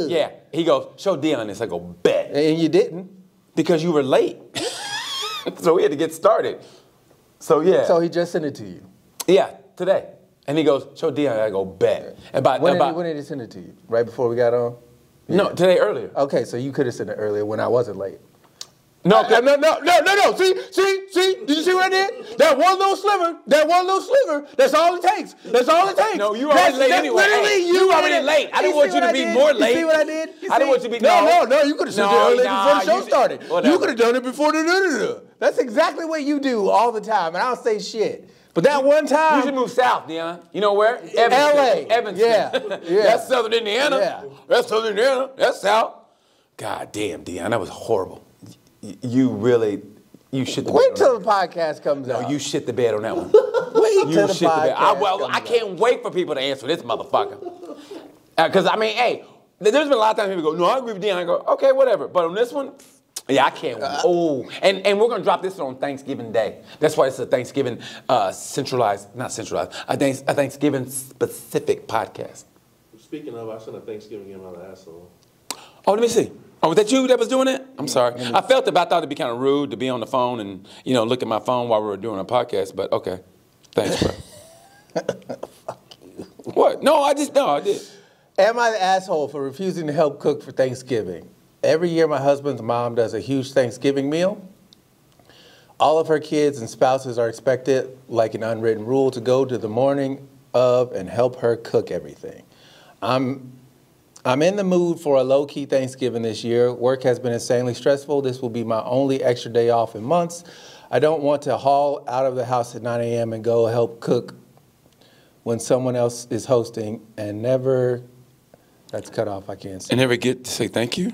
S1: Yeah. He goes, show Dion this. I go, bet.
S2: And you didn't.
S1: Because you were late. So we had to get started. So yeah.
S2: So he just sent it to you.
S1: Yeah, today. And he goes, show Dion. I go, bet.
S2: When did he send it to you? Right before we got on?
S1: No, today earlier.
S2: Okay, so you could have sent it earlier when I wasn't late.
S1: No,
S2: No. See? Did you see what I did? That one little sliver, that's all it takes.
S1: No, you already late anyway.
S2: Literally,
S1: Hey, you already
S2: did it.
S1: late. I didn't want you to be more late.
S2: You see what I did?
S1: I didn't want you to be-
S2: No, you could have sent it earlier before the show
S1: you-
S2: started.
S1: whatever.
S2: You could have done it before the That's exactly what you do all the time, and I don't say shit. But that one time,
S1: You should move south, Dion. You know where?
S2: LA.
S1: Evanston.
S2: Yeah.
S1: That's southern Indiana.
S2: Yeah.
S1: That's southern Indiana. That's south. God damn, Dion, that was horrible. You shit the bed.
S2: wait
S1: on
S2: till
S1: that
S2: the podcast comes
S1: one.
S2: out.
S1: No, you shit the bed on that one.
S2: Wait
S1: You
S2: till the
S1: shit the bed.
S2: podcast
S1: I can't wait for people to answer this motherfucker. Because, I mean, hey, there's been a lot of times people go, no, I agree with Dion. I go, okay, whatever. But on this one, yeah, I can't wait. And we're going to drop this on Thanksgiving Day. That's why it's a Thanksgiving a Thanksgiving specific podcast.
S3: Speaking of, I sent a Thanksgiving game out of asshole.
S1: Oh, let me see. Oh, was that you that was doing it? I'm sorry. I felt it, but I thought it'd be kind of rude to be on the phone and, look at my phone while we were doing a podcast, but okay. Thanks, bro.
S2: Fuck you.
S1: What? No, I did.
S2: Am I the asshole for refusing to help cook for Thanksgiving? Every year, my husband's mom does a huge Thanksgiving meal. All of her kids and spouses are expected, like an unwritten rule, to go to the morning of and help her cook everything. I'm in the mood for a low-key Thanksgiving this year. Work has been insanely stressful. This will be my only extra day off in months. I don't want to haul out of the house at 9 a.m. and go help cook when someone else is hosting and never, that's cut off, I can't see.
S1: And never get to say thank you?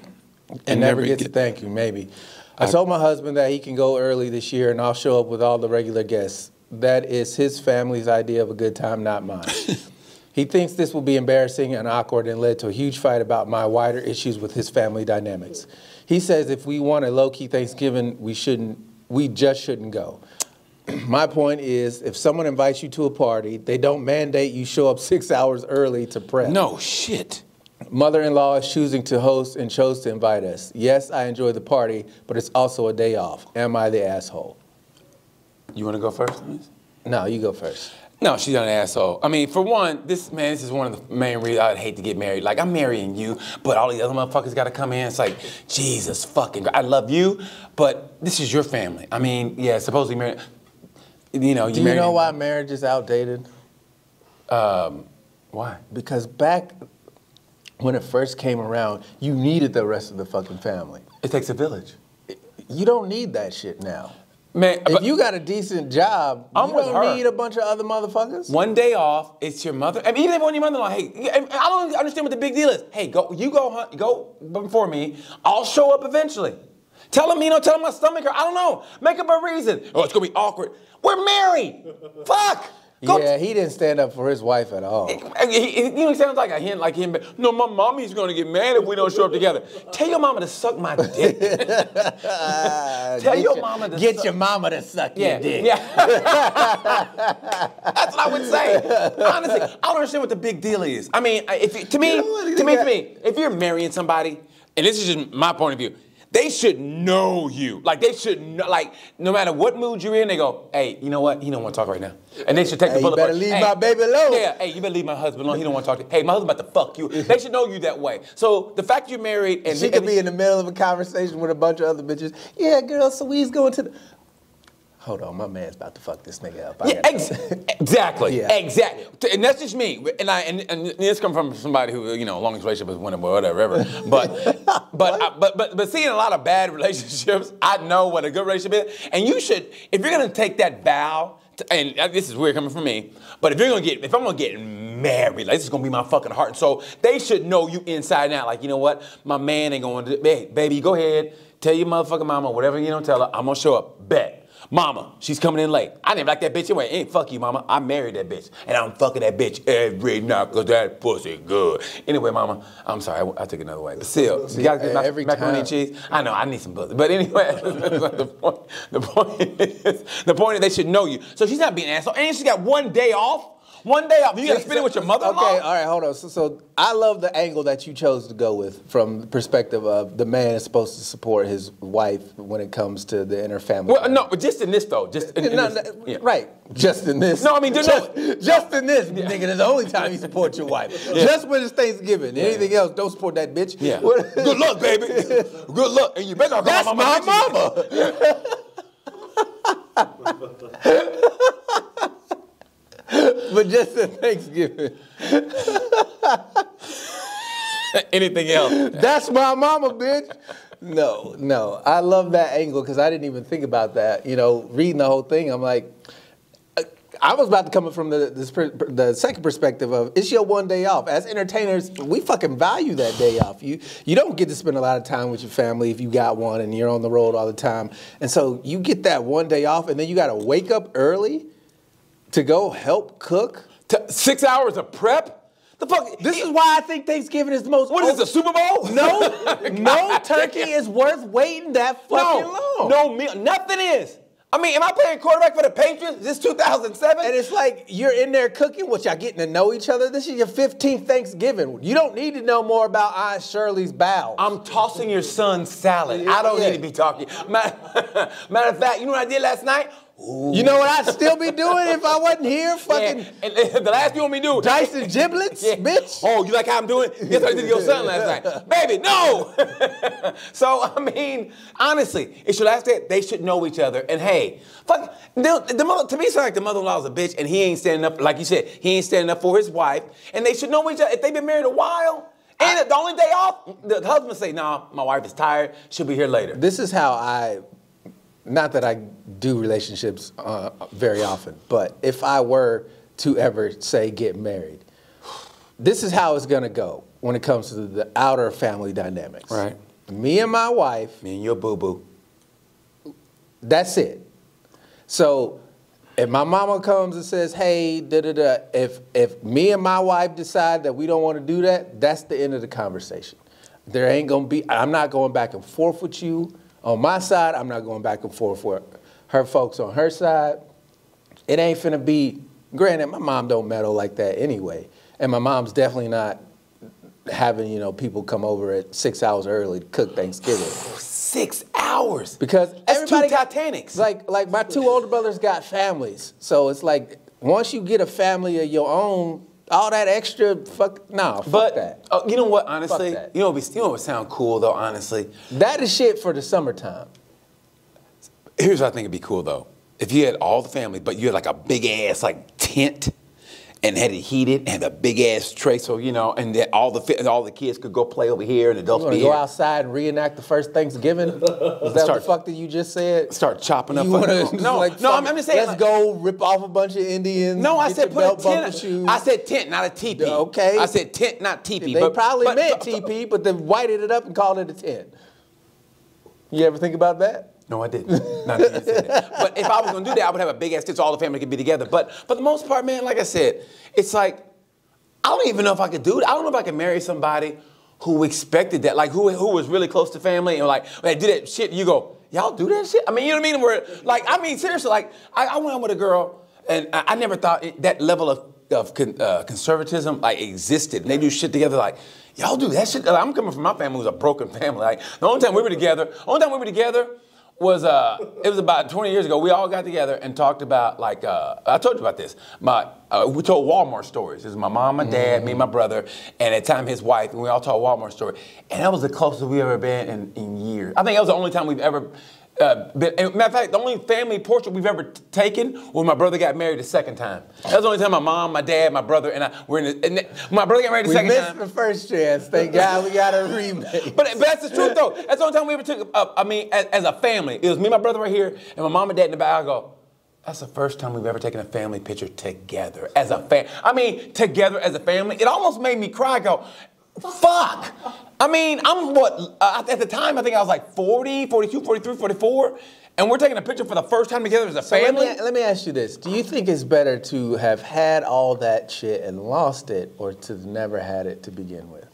S2: And never get to thank you, maybe. I told my husband that he can go early this year and I'll show up with all the regular guests. That is his family's idea of a good time, not mine. He thinks this will be embarrassing and awkward and led to a huge fight about my wider issues with his family dynamics. He says if we want a low-key Thanksgiving, we just shouldn't go. My point is, if someone invites you to a party, they don't mandate you show up 6 hours early to prep.
S1: No shit.
S2: Mother-in-law is choosing to host and chose to invite us. Yes, I enjoy the party, but it's also a day off. Am I the asshole?
S1: You want to go first, Liz?
S2: No, you go first.
S1: No, she's not an asshole. I mean, for one, this is one of the main reasons I'd hate to get married. Like, I'm marrying you, but all these other motherfuckers got to come in. It's like, Jesus fucking God. I love you, but this is your family. I mean, yeah, supposedly married. You know,
S2: Do you know why marriage is outdated?
S1: Why?
S2: Because back when it first came around, you needed the rest of the fucking family.
S1: It takes a village.
S2: You don't need that shit now.
S1: Man,
S2: if you got a decent job, you don't need a bunch of other motherfuckers.
S1: One day off, it's your mother. I mean, even if one of your mother-in-law, hey, I don't understand what the big deal is. Hey, go before me. I'll show up eventually. Tell him my stomach hurt. I don't know. Make up a reason. Oh, it's gonna be awkward. We're married. Fuck.
S2: Yeah, he didn't stand up for his wife at all.
S1: He sounds like a hint, like him. No, my mommy's gonna get mad if we don't show up together. Tell your mama to suck my dick. Tell your mama to
S2: get your mama to suck your dick.
S1: Yeah. That's what I would say. Honestly, I don't understand what the big deal is. I mean, to me, if you're marrying somebody, and this is just my point of view, they should know you. Like, they should know, like, no matter what mood you're in, they go, hey, you know what? He don't want to talk right now. And they should take the bullet.
S2: You better leave my baby alone.
S1: Yeah, hey, you better leave my husband alone. He don't want to talk to you. Hey, my husband about to fuck you. They should know you that way. So the fact you're married and
S2: she could be in the middle of a conversation with a bunch of other bitches. Yeah, girl, so we's going to the... Hold on, my man's about to fuck this nigga up.
S1: Exactly.
S2: Yeah.
S1: Exactly. And that's just me. And this comes from somebody who, longest relationship with women, whatever. But seeing a lot of bad relationships, I know what a good relationship is. And you should, if you're gonna take that vow, and this is weird coming from me, but if I'm gonna get married, like, this is gonna be my fucking heart and soul, they should know you inside and out. Like, you know what? My man ain't going to, hey, baby, go ahead, tell your motherfucking mama, whatever you don't tell her, I'm gonna show up. Bet. Mama, she's coming in late. I didn't like that bitch anyway. Ain't fuck you, mama. I married that bitch. And I'm fucking that bitch every night because that pussy good. Anyway, mama, I'm sorry. I took another way. But still, you gotta get every macaroni and cheese. I know, I need some pussy. But anyway, the point is they should know you. So she's not being an asshole. And she got one day off. One day off. You gotta spend it with your mother-in-law?
S2: Okay, all right, hold on. So I love the angle that you chose to go with from the perspective of the man is supposed to support his wife when it comes to the inner family.
S1: Well, no, but just in this, though.
S2: Right. Just in this.
S1: No, I mean,
S2: just in this, nigga. That's the only time you support your wife. Yeah. Just when it's Thanksgiving. Anything else, don't support that bitch.
S1: Yeah. Good luck, baby. Good luck. And you better not
S2: That's my mama. But just in Thanksgiving.
S1: Anything else?
S2: That's my mama, bitch. No. I love that angle because I didn't even think about that. Reading the whole thing, I'm like, I was about to come from the second perspective of it's your one day off. As entertainers, we fucking value that day off. You don't get to spend a lot of time with your family if you got one and you're on the road all the time. And so you get that one day off and then you got to wake up early to go help cook?
S1: 6 hours of prep? The fuck?
S2: This is why I think Thanksgiving is the most...
S1: What is this, the Super Bowl?
S2: No turkey is worth waiting that fucking long.
S1: No meal. Nothing is. I mean, am I playing quarterback for the Patriots? Is this 2007?
S2: And it's like you're in there cooking, what, y'all getting to know each other? This is your 15th Thanksgiving. You don't need to know more about Aunt Shirley's bowels.
S1: I'm tossing your son's salad. I don't need to be talking. Matter of fact, you know what I did last night?
S2: You know what I'd still be doing if I wasn't here? Fucking
S1: Yeah. And the last thing you want me to do.
S2: dicing giblets,
S1: Yeah.
S2: bitch.
S1: Oh, you like how I'm doing? Guess what I did to your son last night? Baby, no! So, I mean, honestly, it should ask that they should know each other. And hey, fuck, the mother, to me, it's like the mother-in-law is a bitch and he ain't standing up, like you said, he ain't standing up for his wife. And they should know each other. If they've been married a while, and the only day off, the husband say, nah, my wife is tired, she'll be here later.
S2: This is how not that I do relationships very often, but if I were to ever, say, get married, this is how it's going to go when it comes to the outer family dynamics.
S1: Right.
S2: Me and my wife.
S1: Me and your boo-boo.
S2: That's it. So if my mama comes and says, hey, da-da-da, if me and my wife decide that we don't want to do that, that's the end of the conversation. There ain't going to be, I'm not going back and forth with you. On my side, I'm not going back and forth with her folks on her side. It ain't finna be, granted, my mom don't meddle like that anyway. And my mom's definitely not having, people come over at 6 hours early to cook Thanksgiving.
S1: 6 hours?
S2: Because
S1: that's
S2: everybody
S1: two Titanics.
S2: Like my two older brothers got families. So it's like, once you get a family of your own, all that extra, fuck that.
S1: You know what, honestly?
S2: Fuck that.
S1: You know what would sound cool, though, honestly?
S2: That is shit for the summertime.
S1: Here's what I think would be cool, though. If you had all the family, but you had like a big-ass tent and had it heated and a big-ass tray, so, and that all the kids could go play over here and adults be
S2: here. You want to go outside and reenact the first Thanksgiving? Is that the fuck that you just said?
S1: Start chopping up.
S2: No, I'm just saying. Let's go rip off a bunch of Indians.
S1: No, I said put a tent.
S2: Shoes.
S1: I said tent, not a teepee.
S2: Okay.
S1: I said tent, not teepee.
S2: They probably meant teepee, but they whited it up and called it a tent. You ever think about that?
S1: No, I didn't. Not that you said that. But if I was going to do that, I would have a big ass tent so all the family could be together. But for the most part, man, like I said, it's like, I don't even know if I could do it. I don't know if I could marry somebody who expected that, like who was really close to family and like, when they did that shit, you go, y'all do that shit? I mean, you know what I mean? Seriously, like, I went out with a girl and I never thought that level of conservatism, existed. And they do shit together like, y'all do that shit? I'm coming from my family who's a broken family. Like, the only time we were together was it was about 20 years ago. We all got together and talked about I told you about this. We told Walmart stories. It was my mom, my dad, me, and my brother, and at the time his wife, and we all told Walmart story. And that was the closest we've ever been in years. I think that was the only time we've ever been. Matter of fact, the only family portrait we've ever taken was my brother got married the second time. That was the only time my mom, my dad, my brother, and I were in the. And my brother got married the second time.
S2: We missed the first chance. Thank God we got a remake.
S1: But that's the truth, though. That's the only time we ever took. As a family, it was me, and my brother right here, and my mom and dad in the back. I go, that's the first time we've ever taken a family picture together as a together as a family. It almost made me cry. I go, fuck. I mean, I'm at the time, I think I was like 40, 42, 43, 44, and we're taking a picture for the first time together as a family.
S2: Let me ask you this. Do you think it's better to have had all that shit and lost it, or to never had it to begin with?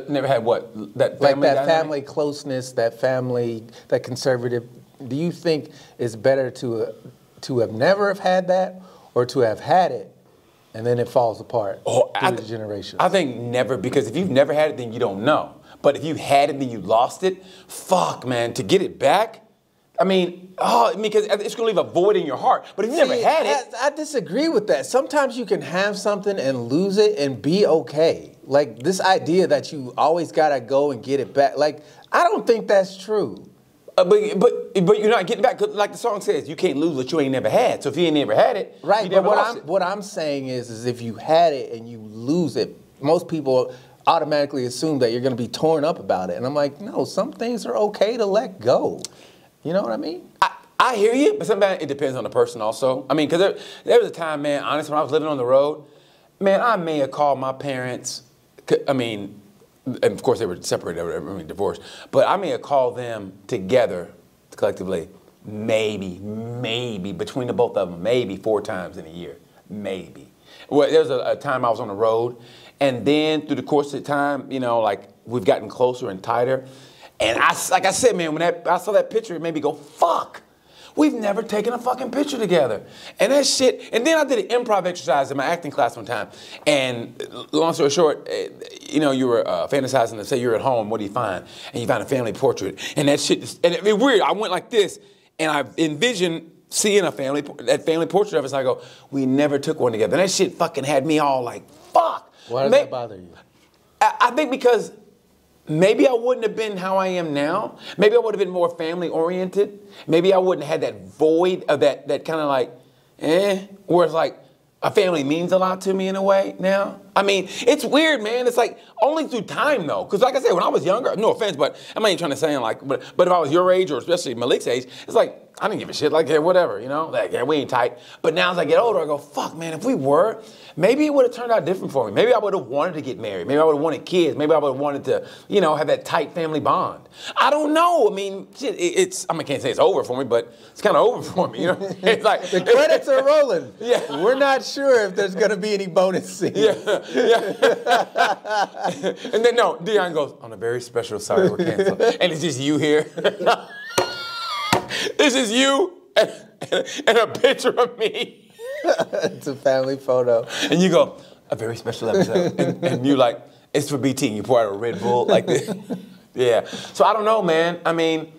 S1: Never had what? That family
S2: like that family closeness, that family, that conservative. Do you think it's better to have never have had that, or to have had it and then it falls apart through the generations?
S1: I think never, because if you've never had it, then you don't know. But if you had it, then you lost it. Fuck, man, to get it back. Because it's gonna leave a void in your heart. But if you never had it,
S2: I disagree with that. Sometimes you can have something and lose it and be okay. Like this idea that you always gotta go and get it back. Like I don't think that's true.
S1: But you're not getting back. Like the song says, you can't lose what you ain't never had. So if you ain't never had it,
S2: right?
S1: You never
S2: But
S1: lost
S2: what I'm saying is if you had it and you lose it, most people automatically assume that you're going to be torn up about it. And I'm like, no, some things are okay to let go. You know what I mean?
S1: I hear you, but sometimes it depends on the person also. I mean, because there was a time, man, honestly, when I was living on the road, man, I may have called my parents. And of course they were separated, divorced. But I may have called them together, collectively, maybe, between the both of them, maybe 4 times in a year. Maybe. Well, there was a time I was on the road, and then through the course of the time, we've gotten closer and tighter. And like I said, man, when I saw that picture, it made me go, fuck. We've never taken a fucking picture together. And that shit, and then I did an improv exercise in my acting class one time. And long story short, you were fantasizing to say you're at home, what do you find? And you find a family portrait. And that shit, and it was weird. I went like this, and I envisioned seeing that family portrait of us, and I go, we never took one together. And that shit fucking had me all like, fuck.
S2: Why does that bother you?
S1: I think because maybe I wouldn't have been how I am now. Maybe I would have been more family oriented. Maybe I wouldn't have had that void of that kind of like, where it's like a family means a lot to me in a way now. I mean, it's weird, man. It's like only through time though. Because like I said, when I was younger, no offense, but I'm not even trying to say like, but if I was your age or especially Malik's age, it's like, I didn't give a shit. Like, yeah, whatever, you know? Like, yeah, we ain't tight. But now as I get older, I go, fuck, man, if we were, maybe it would have turned out different for me. Maybe I would have wanted to get married. Maybe I would have wanted kids. Maybe I would have wanted to, you know, have that tight family bond. I don't know. I mean, shit, I can't say it's over for me, but it's kind of over for me, you know? It's like,
S2: the credits are rolling.
S1: Yeah.
S2: We're not sure if there's going to be any bonus scenes.
S1: Yeah. And then, no, Dion goes, on a very special, sorry, we're canceled. And it's just you here. This is you and a picture of me.
S2: It's a family photo.
S1: And you go, a very special episode. And you like, it's for BT. And you pour out a Red Bull like this. Yeah. So I don't know, man. I mean.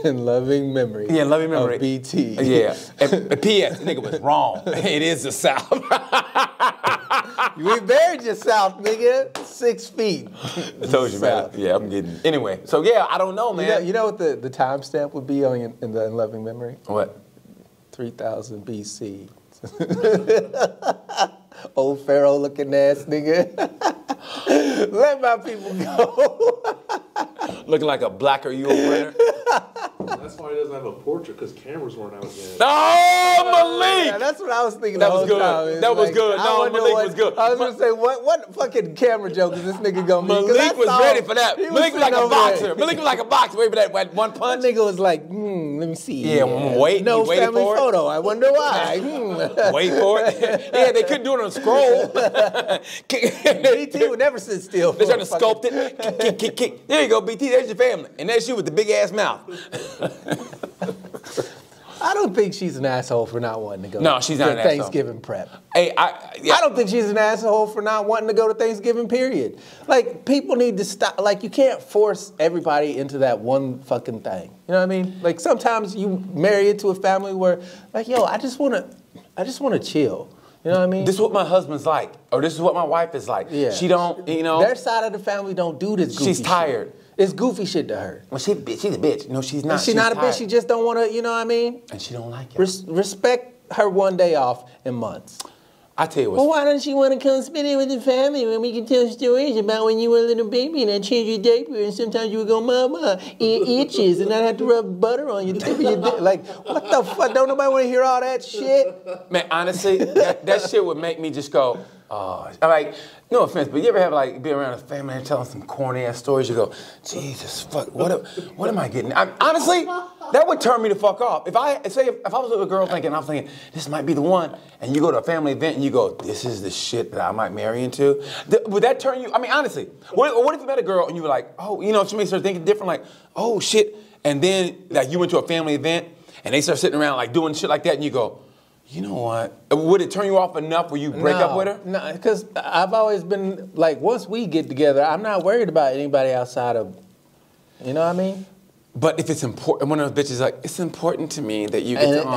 S2: In loving memory.
S1: Yeah, loving memory.
S2: Of BT.
S1: Yeah. And P.S. nigga was wrong. It is the South.
S2: We buried you South, nigga. 6 feet.
S1: I told you, man. Yeah, I'm getting. Anyway, so yeah, I don't know, man.
S2: You know what the timestamp would be on in loving memory?
S1: What?
S2: 3000 BC. Old Pharaoh looking ass nigga. Let my people go.
S1: Looking like a blacker Yule printer.
S3: That's why he doesn't have a portrait, because cameras weren't out yet.
S1: Oh, Malik!
S2: Yeah, that's what I was thinking.
S1: That was good. That was good. No, Malik was good.
S2: I was gonna say, what fucking camera joke is this nigga gonna make?
S1: Malik was ready for that. Malik was like a boxer. Malik was like a boxer. Wait for that one punch.
S2: That nigga was like, let me see.
S1: Yeah, wait.
S2: No
S1: he waited
S2: family
S1: for
S2: photo. I wonder why.
S1: Wait for it. Yeah, they couldn't do it on a scroll.
S2: BT would never sit still.
S1: They're trying to sculpt it. Kick. There you go, BT. There's your family. And there's you with the big ass mouth.
S2: I don't think she's an asshole for not wanting to go.
S1: No, she's not an asshole.
S2: Thanksgiving prep.
S1: Hey,
S2: I don't think she's an asshole for not wanting to go to Thanksgiving, period. Like, people need to stop. Like, you can't force everybody into that one fucking thing. You know what I mean? Like, sometimes you marry into a family where, like, yo, I just want to chill. You know what I mean?
S1: This is what my husband's like, or this is what my wife is like.
S2: Yeah.
S1: She don't, you know.
S2: Their side of the family don't do this goofy shit.
S1: She's tired.
S2: It's goofy shit to her.
S1: Well, she's a bitch. No, she's not.
S2: She's not a bitch. She just don't want to, you know what I mean?
S1: And she don't like it.
S2: Respect her one day off in months.
S1: I tell you what.
S2: Well, why don't you want to come spend it with the family when we can tell stories about when you were a little baby and I changed your diaper and sometimes you would go, Mama, it itches, and I'd have to rub butter on you to keep your dick. Like, what the fuck? Don't nobody want to hear all that shit?
S1: Man, honestly, that shit would make me just go, oh. I'm like, no offense, but you ever have like be around a family and telling some corny ass stories? You go, Jesus, fuck, what am I getting? Honestly, that would turn me the fuck off. If I was with a girl thinking, I'm thinking this might be the one, and you go to a family event and you go, this is the shit that I might marry into. Would that turn you? I mean, honestly, what if you met a girl and you were like, oh, you know, she makes her thinking different, like, oh shit, and then like you went to a family event and they start sitting around like doing shit like that, and you go, you know what? Would it turn you off enough where you break up with her?
S2: No, because I've always been, like, once we get together, I'm not worried about anybody outside of, you know what I mean?
S1: But if it's important, one of those bitches like, it's important to me that you get to,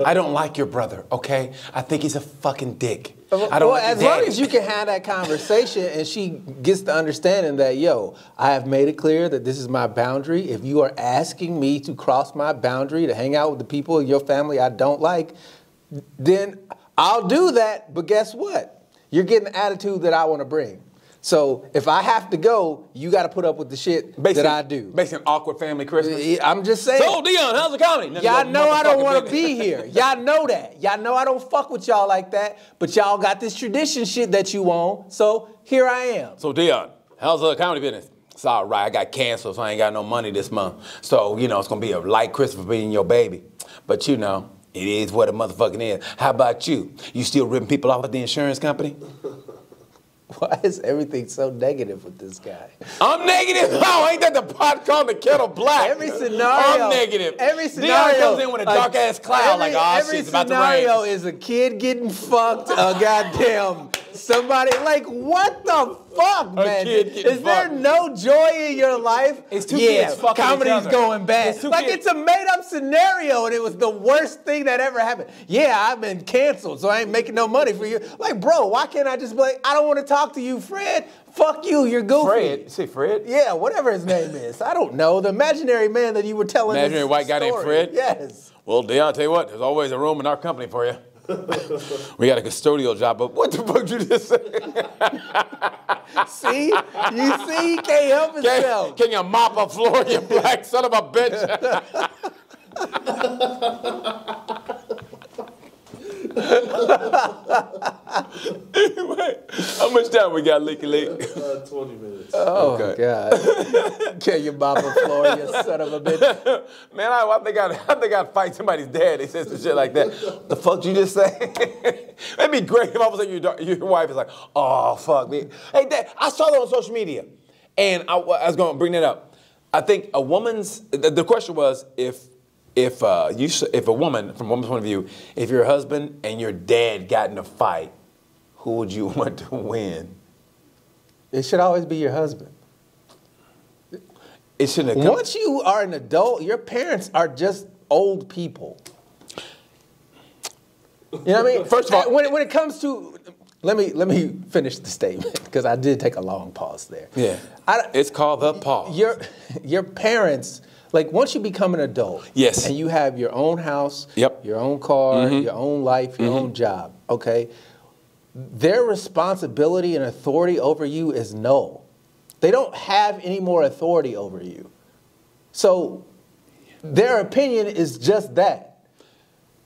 S1: I don't like your brother, okay? I think he's a fucking dick. I don't like
S2: as long as you can have that conversation and she gets the understanding that, yo, I have made it clear that this is my boundary. If you are asking me to cross my boundary to hang out with the people in your family I don't like, then I'll do that. But guess what? You're getting the attitude that I want to bring. So if I have to go, you got to put up with the shit that I do.
S1: Basically an awkward family Christmas.
S2: I'm just saying.
S1: So, Dion, how's the comedy?
S2: Y'all know I don't want to be here. Y'all know that. Y'all know I don't fuck with y'all like that. But y'all got this tradition shit that you want. So here I am.
S1: So, Dion, how's the comedy business? It's all right. I got canceled, so I ain't got no money this month. So, you know, it's going to be a light Christmas for being your baby. But, you know, it is what a motherfucking is. How about you? You still ripping people off at the insurance company?
S2: Why is everything so negative with this guy?
S1: I'm negative? Oh, ain't that the pot calling the kettle black?
S2: Every scenario.
S1: I'm negative.
S2: Every scenario.
S1: Dion comes in with a dark-ass cloud like, oh, shit, it's about to rain.
S2: Every scenario is a kid getting fucked, a goddamn Somebody, like, what the fuck, man?
S1: kid getting
S2: Is there
S1: fucked.
S2: no joy in your life?
S1: It's two kids fucking each
S2: comedy's
S1: other.
S2: going bad.
S1: It's two
S2: Like,
S1: kids.
S2: it's a made-up scenario, and it was the worst thing that ever happened. Yeah, I've been canceled, so I ain't making no money for you. Like, bro, why can't I just be like, I don't want to talk to you, Fred. Fuck you, you're goofy.
S1: Fred. Say Fred?
S2: Yeah, whatever his name is. I don't know. The imaginary man that you were telling
S1: Imaginary
S2: this
S1: white guy named
S2: story.
S1: Fred?
S2: Yes.
S1: Well, Deion, I'll tell you what, there's always a room in our company for you. We got a custodial job, but what the fuck did you just say?
S2: See? You see? He can't help himself.
S1: Can you mop a floor, you black son of a bitch? Anyway, how much time we got, Leaky Leak?
S3: 20 minutes.
S2: Oh,
S1: Okay.
S2: God. Can you mop a floor, you son of a bitch?
S1: Man, I think I'd fight somebody's dad. They said some shit like that. The fuck you just say? That'd be great if all of a sudden your wife is like, oh, fuck me. Hey, Dad, I saw that on social media. And I was going to bring that up. I think a woman's, the question was if a woman, from a woman's point of view, if your husband and your dad got in a fight, who would you want to win?
S2: It should always be your husband.
S1: It shouldn't have come.
S2: Once you are an adult, your parents are just old people. You know what I mean?
S1: First of all,
S2: when it comes to, let me finish the statement because I did take a long pause there.
S1: Yeah, it's called the pause.
S2: Your parents, like once you become an adult,
S1: yes,
S2: and you have your own house,
S1: yep,
S2: your own car, your own life, your own job, okay, their responsibility and authority over you is null. They don't have any more authority over you. So their opinion is just that.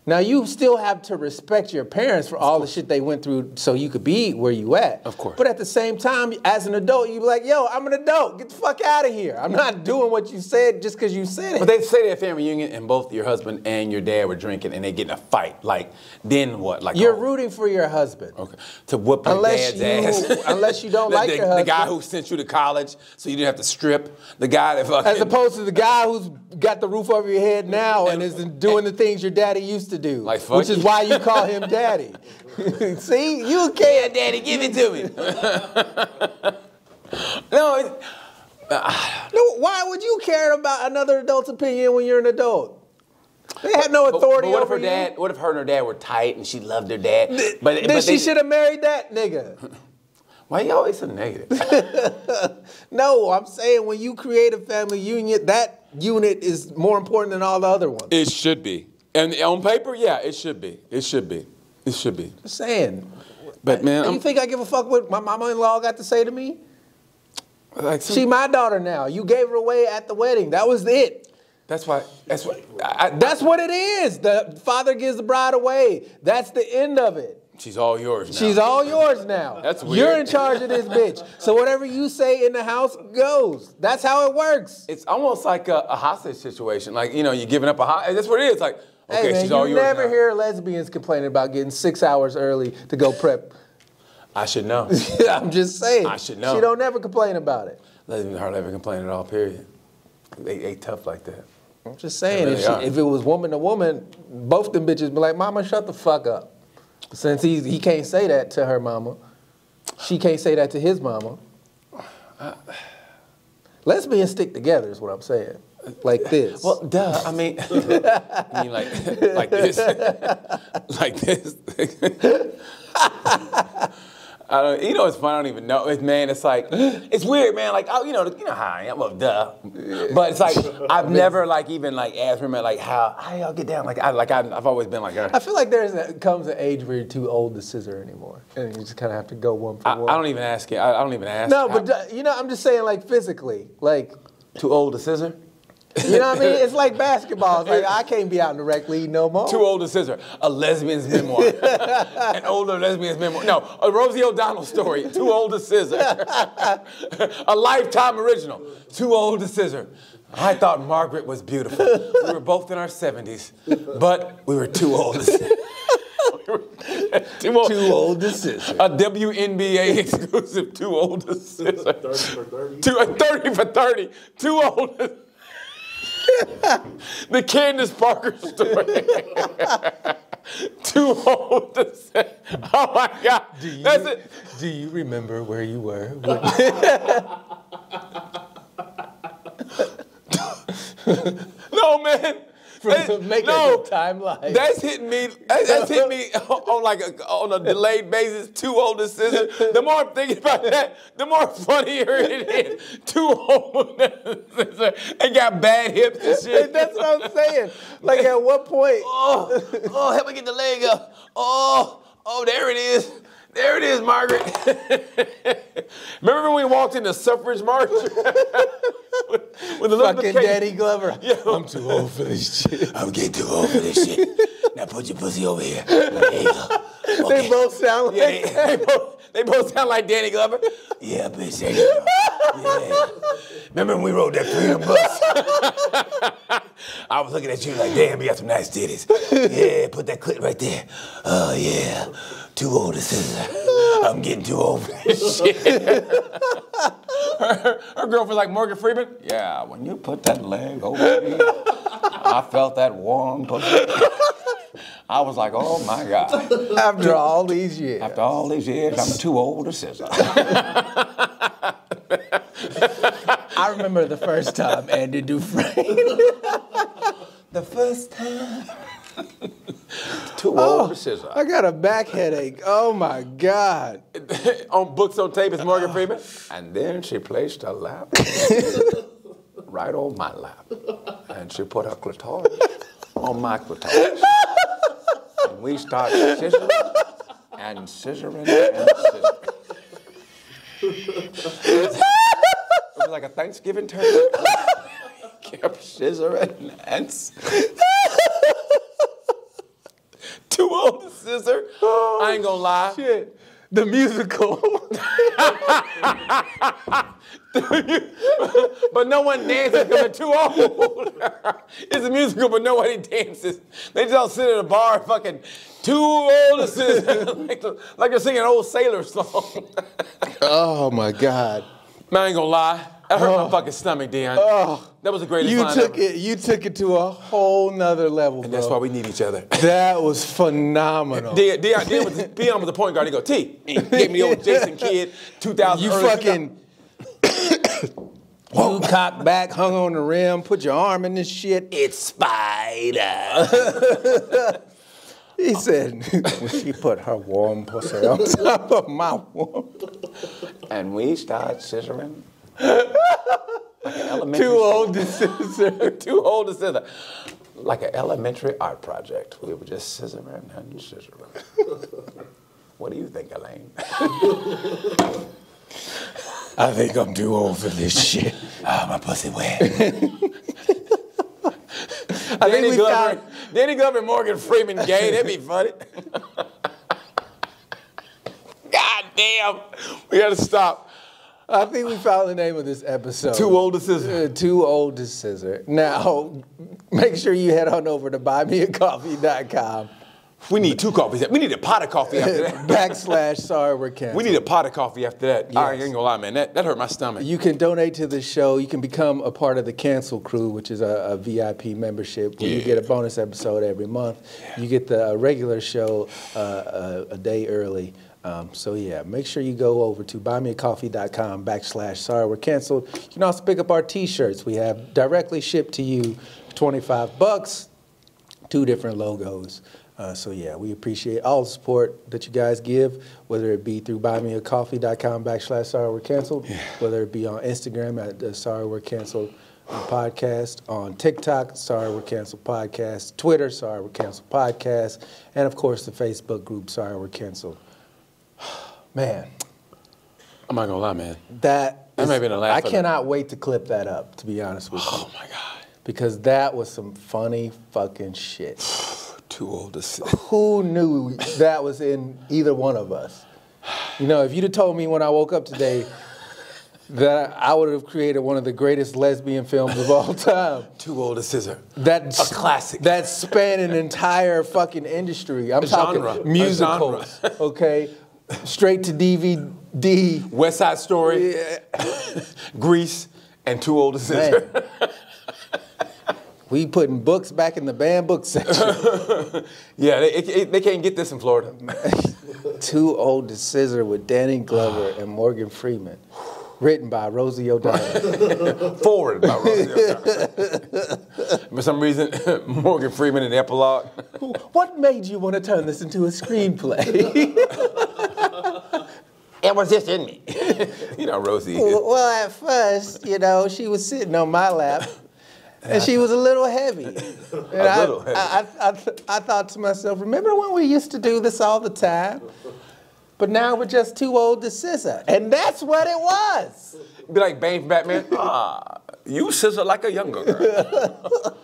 S2: Now, you still have to respect your parents for all the shit they went through so you could be where you at.
S1: Of course.
S2: But at the same time, as an adult, you be like, yo, I'm an adult. Get the fuck out of here. I'm not doing what you said just because you said it.
S1: But they say they're at a family reunion and both your husband and your dad were drinking and they get in a fight. Like, then what? Like
S2: you're rooting for your husband.
S1: Okay. To whoop your dad's ass.
S2: Unless you don't like your husband.
S1: The guy who sent you to college so you didn't have to strip. The guy that fucking...
S2: As opposed to the guy who's got the roof over your head now and is doing the things your daddy used to do.
S1: Like fuck
S2: which is why you call him daddy. See? You can't, daddy. Give it to me. No, why would you care about another adult's opinion when you're an adult? They had no authority
S1: but
S2: over you.
S1: What if her and her dad were tight and she loved her dad?
S2: Then she should have married that nigga.
S1: Why you always so negative?
S2: No, I'm saying when you create a family union, that unit is more important than all the other ones.
S1: It should be. And on paper, yeah, it should be. It should be. It should be.
S2: Just saying.
S1: But man,
S2: you think I give a fuck what my mama-in-law got to say to me?
S1: Like
S2: She my daughter now. You gave her away at the wedding. That was it.
S1: That's what
S2: it is. The father gives the bride away. That's the end of it.
S1: She's all yours now.
S2: She's all yours now.
S1: That's weird.
S2: You're in charge of this bitch. So whatever you say in the house goes. That's how it works.
S1: It's almost like a hostage situation. Like, you know, you're giving up a hostage. That's what it is. Like, okay,
S2: hey man,
S1: she's all
S2: you
S1: yours
S2: never
S1: now.
S2: hear lesbians complaining about getting 6 hours early to go prep.
S1: I should know.
S2: I'm just saying.
S1: I should know.
S2: She don't never complain about it.
S1: Lesbians hardly ever complain at all, period. They tough like that.
S2: I'm just saying,
S1: They really
S2: if it was woman to woman, both them bitches be like, mama, shut the fuck up. Since he can't say that to her mama, she can't say that to his mama. Lesbians stick together is what I'm saying. Like this.
S1: Well, duh. I mean, like this, like this. I don't. You know, it's fun. I don't even know. Man, it's like it's weird, man. Like, you know how I am. Well, duh. But it's like I've never even asked her, man, like how y'all get down. I've always been like her.
S2: I feel like comes an age where you're too old to scissor anymore, and you just kind of have to go one for one.
S1: I don't even ask it. I don't even ask.
S2: No, but I'm just saying, like physically, like
S1: too old to scissor.
S2: You know what I mean? It's like basketball. It's like I can't be out in the rec league no more.
S1: Too old to scissor. A lesbian's memoir. An older lesbian's memoir. No, a Rosie O'Donnell story. Too old to scissor. A Lifetime original. Too old to scissor. I thought Margaret was beautiful. We were both in our 70s, but we were too old to scissor. Too old to scissor. A WNBA exclusive. Too old to scissor.
S3: 30 for 30.
S1: 30 for 30. Too old to the Candace Parker story. Too old to say. Oh my God. That's it.
S2: Do you remember where you were?
S1: No, man.
S2: Make a timeline.
S1: That's hitting me. That's hitting me on a delayed basis. Too old to scissor. The more I'm thinking about that, the more funnier it is. Too old to scissor and got bad hips and shit.
S2: That's what I'm saying. Like at what point?
S1: Oh, help me get the leg up. Oh, there it is. There it is, Margaret. Remember when we walked in the suffrage march? With the
S2: fucking Danny Glover.
S1: Yeah.
S2: I'm too old for this shit.
S1: I'm getting too old for this shit. Now put your pussy over here. There you go. Okay.
S2: They both sound like
S1: they both sound like Danny Glover. Yeah, bitch, there you go. Yeah. Remember when we rode that Freedom bus? I was looking at you like, damn, you got some nice titties. Yeah, put that clit right there. Oh, yeah. Too old to scissor. I'm getting too old for this shit. Her girlfriend's like Morgan Freeman. Yeah, when you put that leg over me, I felt that warm pussy. I was like, oh my God.
S2: After all these years.
S1: After all these years, I'm too old to scissor.
S2: I remember the first time Andy Dufresne.
S1: The first time. Too old to scissor.
S2: I got a back headache. Oh my God.
S1: On Books on Tape is Morgan Freeman. And then she placed her lap right on my lap. And she put her clitoris on my clitoris. And we started scissoring and scissoring and scissoring. It was like a Thanksgiving turkey. Kept scissoring and too old to scissor. I ain't gonna lie.
S2: Shit. The musical.
S1: But no one dances because they're too old. It's a musical, but nobody dances. They just all sit at a bar fucking too old to scissor. like they're singing an old sailor song.
S2: Oh my God.
S1: Man, I ain't gonna lie. That hurt my fucking stomach, Dion. That was the greatest line ever.
S2: You took it to a whole nother level,
S1: And
S2: bro.
S1: that's why we need each other.
S2: That was phenomenal.
S1: Dion was the point guard. He go, T. He gave me the old Jason Kidd 2000.
S2: You fucking... You cocked back, hung on the rim, put your arm in this shit. It's Spider. He said, when she put her warm pussy on top of my warm pussy.
S1: And we start scissoring. Like an elementary
S2: Too old to scissor.
S1: Too old to scissor. Like an elementary art project. We were just scissoring and scissoring. What do you think, Elaine?
S2: I think I'm too old for this shit.
S1: My pussy wet. Danny Glover and Morgan Freeman gay. That'd be funny. God damn. We gotta stop.
S2: I think we found the name of this episode.
S1: Too old to scissor.
S2: Too old to scissor. Now, make sure you head on over to buymeacoffee.com.
S1: We need 2 coffees. We need a pot of coffee after that.
S2: / sorry we're canceled.
S1: We need a pot of coffee after that.
S2: Yes.
S1: I ain't gonna lie, man. That hurt my stomach.
S2: You can donate to the show. You can become a part of the Cancel Crew, which is a VIP membership where you get a bonus episode every month. Yeah. You get the regular show a day early. So yeah, make sure you go over to buymeacoffee.com / sorry we're canceled. You can also pick up our t-shirts. We have directly shipped to you for $25, 2 different logos. So yeah, we appreciate all the support that you guys give, whether it be through buymeacoffee.com / sorry we're canceled, whether it be on Instagram at the Sorry We're Canceled podcast, on TikTok, Sorry We're Canceled podcast, Twitter, Sorry We're Canceled podcast, and of course the Facebook group, Sorry We're Canceled. Man,
S1: I'm not gonna lie, man.
S2: That
S1: may have been a laugh.
S2: I cannot wait to clip that up, to be honest with you.
S1: Oh my God.
S2: Because that was some funny fucking shit.
S1: Too old to see.
S2: Who knew that was in either one of us? You know, if you'd have told me when I woke up today that I would have created one of the greatest lesbian films of all time.
S1: Too old to scissor.
S2: That's
S1: a classic.
S2: That spanned an entire fucking industry. I'm talking musicals, okay? Straight to DVD.
S1: West Side Story, Grease, and Too Old to Scissor.
S2: We putting books back in the banned book section.
S1: Yeah, they can't get this in Florida.
S2: Too Old to Scissor with Danny Glover and Morgan Freeman. Written by Rosie O'Donnell.
S1: Forward by Rosie O'Donnell. For some reason, Morgan Freeman in the epilogue.
S2: What made you want to turn this into a screenplay?
S1: It was just in me. You know, Rosie.
S2: Well, at first, you know, she was sitting on my lap, and she was a little heavy. And I thought to myself, remember when we used to do this all the time? But now we're just too old to scissor. And that's what it was.
S1: Be like Bane from Batman. You scissor like a younger girl.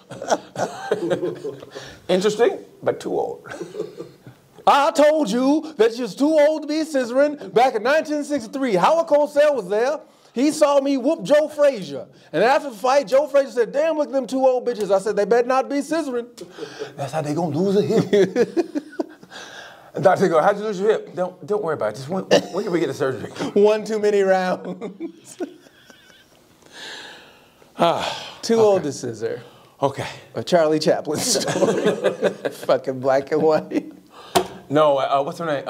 S1: Interesting, but too old.
S2: I told you that you're too old to be scissoring back in 1963. Howard Cosell was there. He saw me whoop Joe Frazier. And after the fight, Joe Frazier said, damn, look at them two old bitches. I said, they better not be scissoring. That's how they gonna lose a hip.
S1: And doctor go, how'd you lose your hip? Don't worry about it. Just when can we get the surgery?
S2: One too many rounds. Too old to scissor.
S1: Okay.
S2: A Charlie Chaplin story. Fucking black and white.
S1: No, what's her name?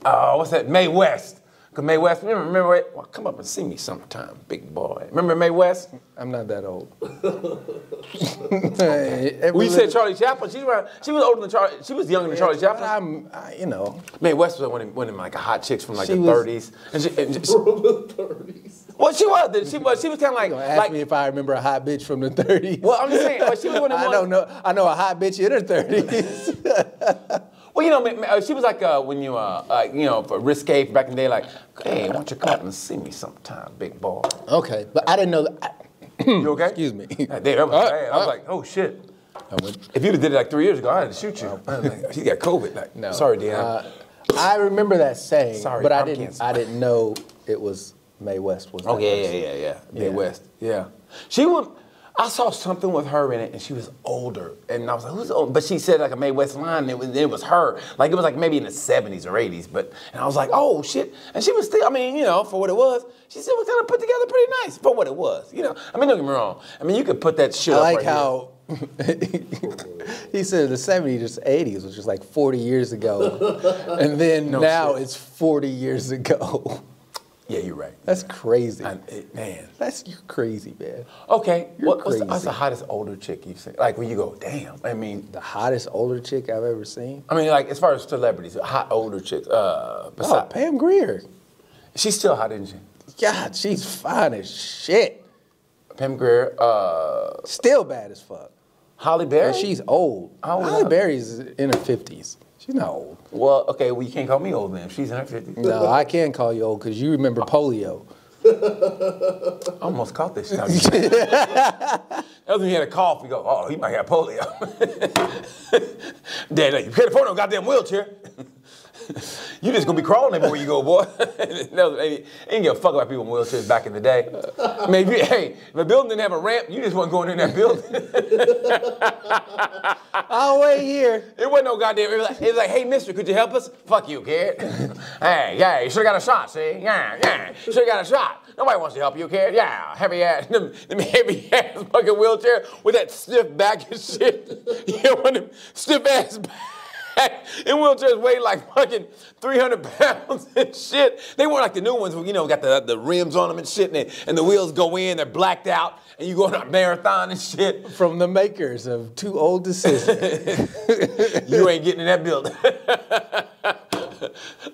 S1: What's that? Mae West. Cause Mae West, remember, well, come up and see me sometime, big boy. Remember Mae West?
S2: I'm not that old.
S1: We said Charlie Chaplin. She was older than Charlie. She was younger than Charlie Chaplin.
S2: You know.
S1: Mae West was one of them like hot chicks from like the 30s.
S3: From the 30s.
S1: Well, she was. She was kind of like.
S2: Ask me if I remember a hot bitch from the 30s.
S1: Well, I'm just saying. Well, she was one of them.
S2: I don't know. I know a hot bitch in her 30s.
S1: Well, you know, she was like when you, you know, for risque back in the day, like, hey, why don't you come up and see me sometime, big boy?
S2: Okay, but I didn't know that.
S1: You okay?
S2: Excuse me.
S1: That was bad. I was like, oh shit. If you'd have did it like 3 years ago, I had to shoot you. I was like, she got COVID. Like,
S2: No.
S1: Sorry, Deanna.
S2: I remember that saying,
S1: Sorry,
S2: but I
S1: cancer.
S2: didn't know it was Mae West. Was
S1: Oh
S2: that
S1: yeah. Mae West. Yeah. She would. I saw something with her in it, and she was older. And I was like, who's old? But she said like a Mae West line, and it was her. Like it was like maybe in the 70s or 80s. And I was like, oh shit. And she was still, I mean, you know, for what it was, she still was kind of put together pretty nice for what it was. You know, I mean, don't get me wrong. I mean, you could put that shit
S2: I
S1: up
S2: like
S1: right
S2: how he said the 70s or 80s, which is like 40 years ago. And then now it's 40 years ago.
S1: Yeah, you're right.
S2: That's crazy.
S1: Man.
S2: You're crazy, man.
S1: Okay, what's
S2: crazy.
S1: the hottest older chick you've seen? Like, where you go, damn, I mean.
S2: The hottest older chick I've ever seen?
S1: I mean, like, as far as celebrities, hot older chicks.
S2: Pam Grier.
S1: She's still hot, isn't she?
S2: God, she's fine as shit.
S1: Pam Grier.
S2: Still bad as fuck.
S1: Halle Berry?
S2: And she's old. Halle Berry's in her 50s. She's not old.
S1: Well, okay, well, you can't call me old then. She's in her 50s.
S2: No, I can call you old because you remember polio.
S1: I almost caught this. That was when he had a cough. We go, oh, he might have polio. Dad, you can't afford no goddamn wheelchair. You just gonna be crawling everywhere you go, boy. They didn't give a fuck about people in wheelchairs back in the day. Maybe, hey, if a building didn't have a ramp, you just wasn't going in that building.
S2: I'll wait here.
S1: It wasn't no goddamn. It was like, hey, mister, could you help us? Fuck you, kid. Hey, you should have got a shot, see? Yeah, should have got a shot. Nobody wants to help you, kid. Yeah, heavy ass, them heavy ass fucking wheelchair with that stiff back and shit. You know, one of them stiff ass back. And wheelchairs weigh like fucking 300 pounds and shit. They weren't like the new ones where, you know, got the rims on them and shit, and the wheels go in, they're blacked out, and you go on a marathon and shit.
S2: From the makers of Too Old to Scissor.
S1: You ain't getting in that building.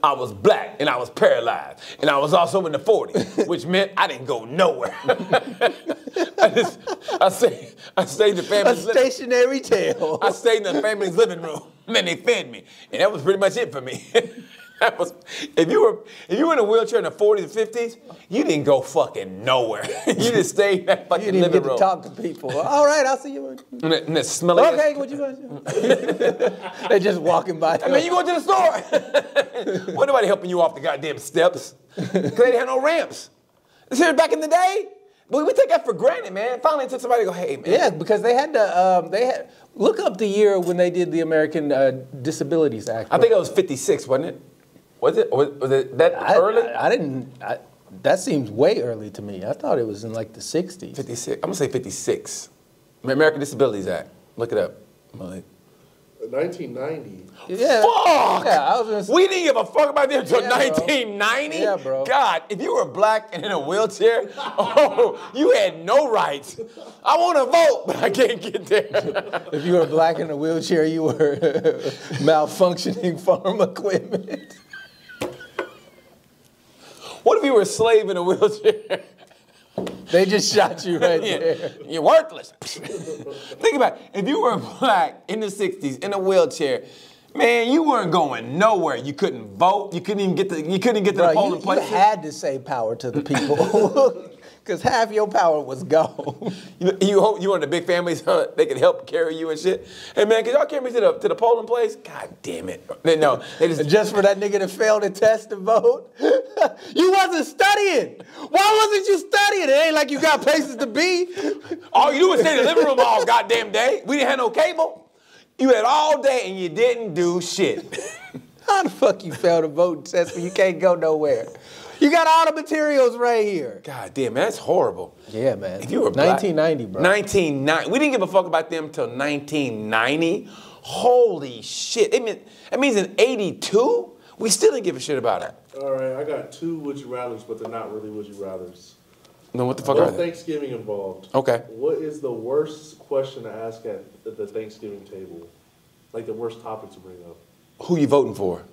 S1: I was black, and I was paralyzed, and I was also in the 40s, which meant I didn't go nowhere. I stayed in the family's
S2: A stationary tale.
S1: I stayed in the family's living room, and then they fed me, and that was pretty much it for me. That was, if you were in a wheelchair in the 40s and 50s, you didn't go fucking nowhere. You just stayed in that fucking
S2: You didn't
S1: living
S2: get
S1: room.
S2: to talk to people. All right, I'll see you.
S1: And that smelly
S2: Okay, what you gonna do? They're just walking by.
S1: I mean, you going to the store. Wasn't nobody helping you off the goddamn steps. Because they didn't have no ramps. This here back in the day. But we take that for granted, man. Finally, took somebody to go, hey, man.
S2: Yeah, because they had look up the year when they did the American Disabilities Act.
S1: I think it was 56, wasn't it? Was it that early?
S2: I didn't. That seems way early to me. I thought it was in like the 60s.
S1: 56. I'm going to say 56. American Disabilities Act. Look it up, Malik.
S3: 1990.
S2: Yeah.
S1: Fuck!
S2: Yeah, I was gonna say,
S1: We didn't give a fuck about them until
S2: Yeah, bro.
S1: 1990?
S2: Yeah, bro.
S1: God, if you were black and in a wheelchair, oh, you had no rights. I want to vote, but I can't get there.
S2: if you were black in a wheelchair, you were malfunctioning farm equipment.
S1: What if you were a slave in a wheelchair?
S2: They just shot you right there.
S1: You're worthless. Think about it. If you were black in the 60s in a wheelchair, man, you weren't going nowhere. You couldn't vote. You couldn't even get to the polling
S2: You
S1: place.
S2: had to say power to the people. Because half your power was gone.
S1: You hope you wanted a big family so they could help carry you and shit. Hey man, could y'all carry me to the polling place? God damn it. No, they
S2: Just for that nigga to fail the test to vote? You wasn't studying. Why wasn't you studying? It ain't like you got places to be.
S1: all you do is stay in the living room all goddamn day. We didn't have no cable. You had all day and you didn't do shit.
S2: How the fuck you fail the voting test when you can't go nowhere? You got all the materials right here.
S1: God damn, man, that's horrible.
S2: Yeah, man.
S1: If you were black,
S2: 1990, bro.
S1: 1990. We didn't give a fuck about them till 1990. Holy shit. It means in 82, we still didn't give a shit about it.
S3: All right, I got 2 would you rathers, but they're not really would you rathers.
S1: No, what the fuck
S3: No
S1: are they?
S3: Thanksgiving involved.
S1: Okay.
S3: What is the worst question to ask at the Thanksgiving table? Like the worst topic to bring up?
S1: Who you voting for?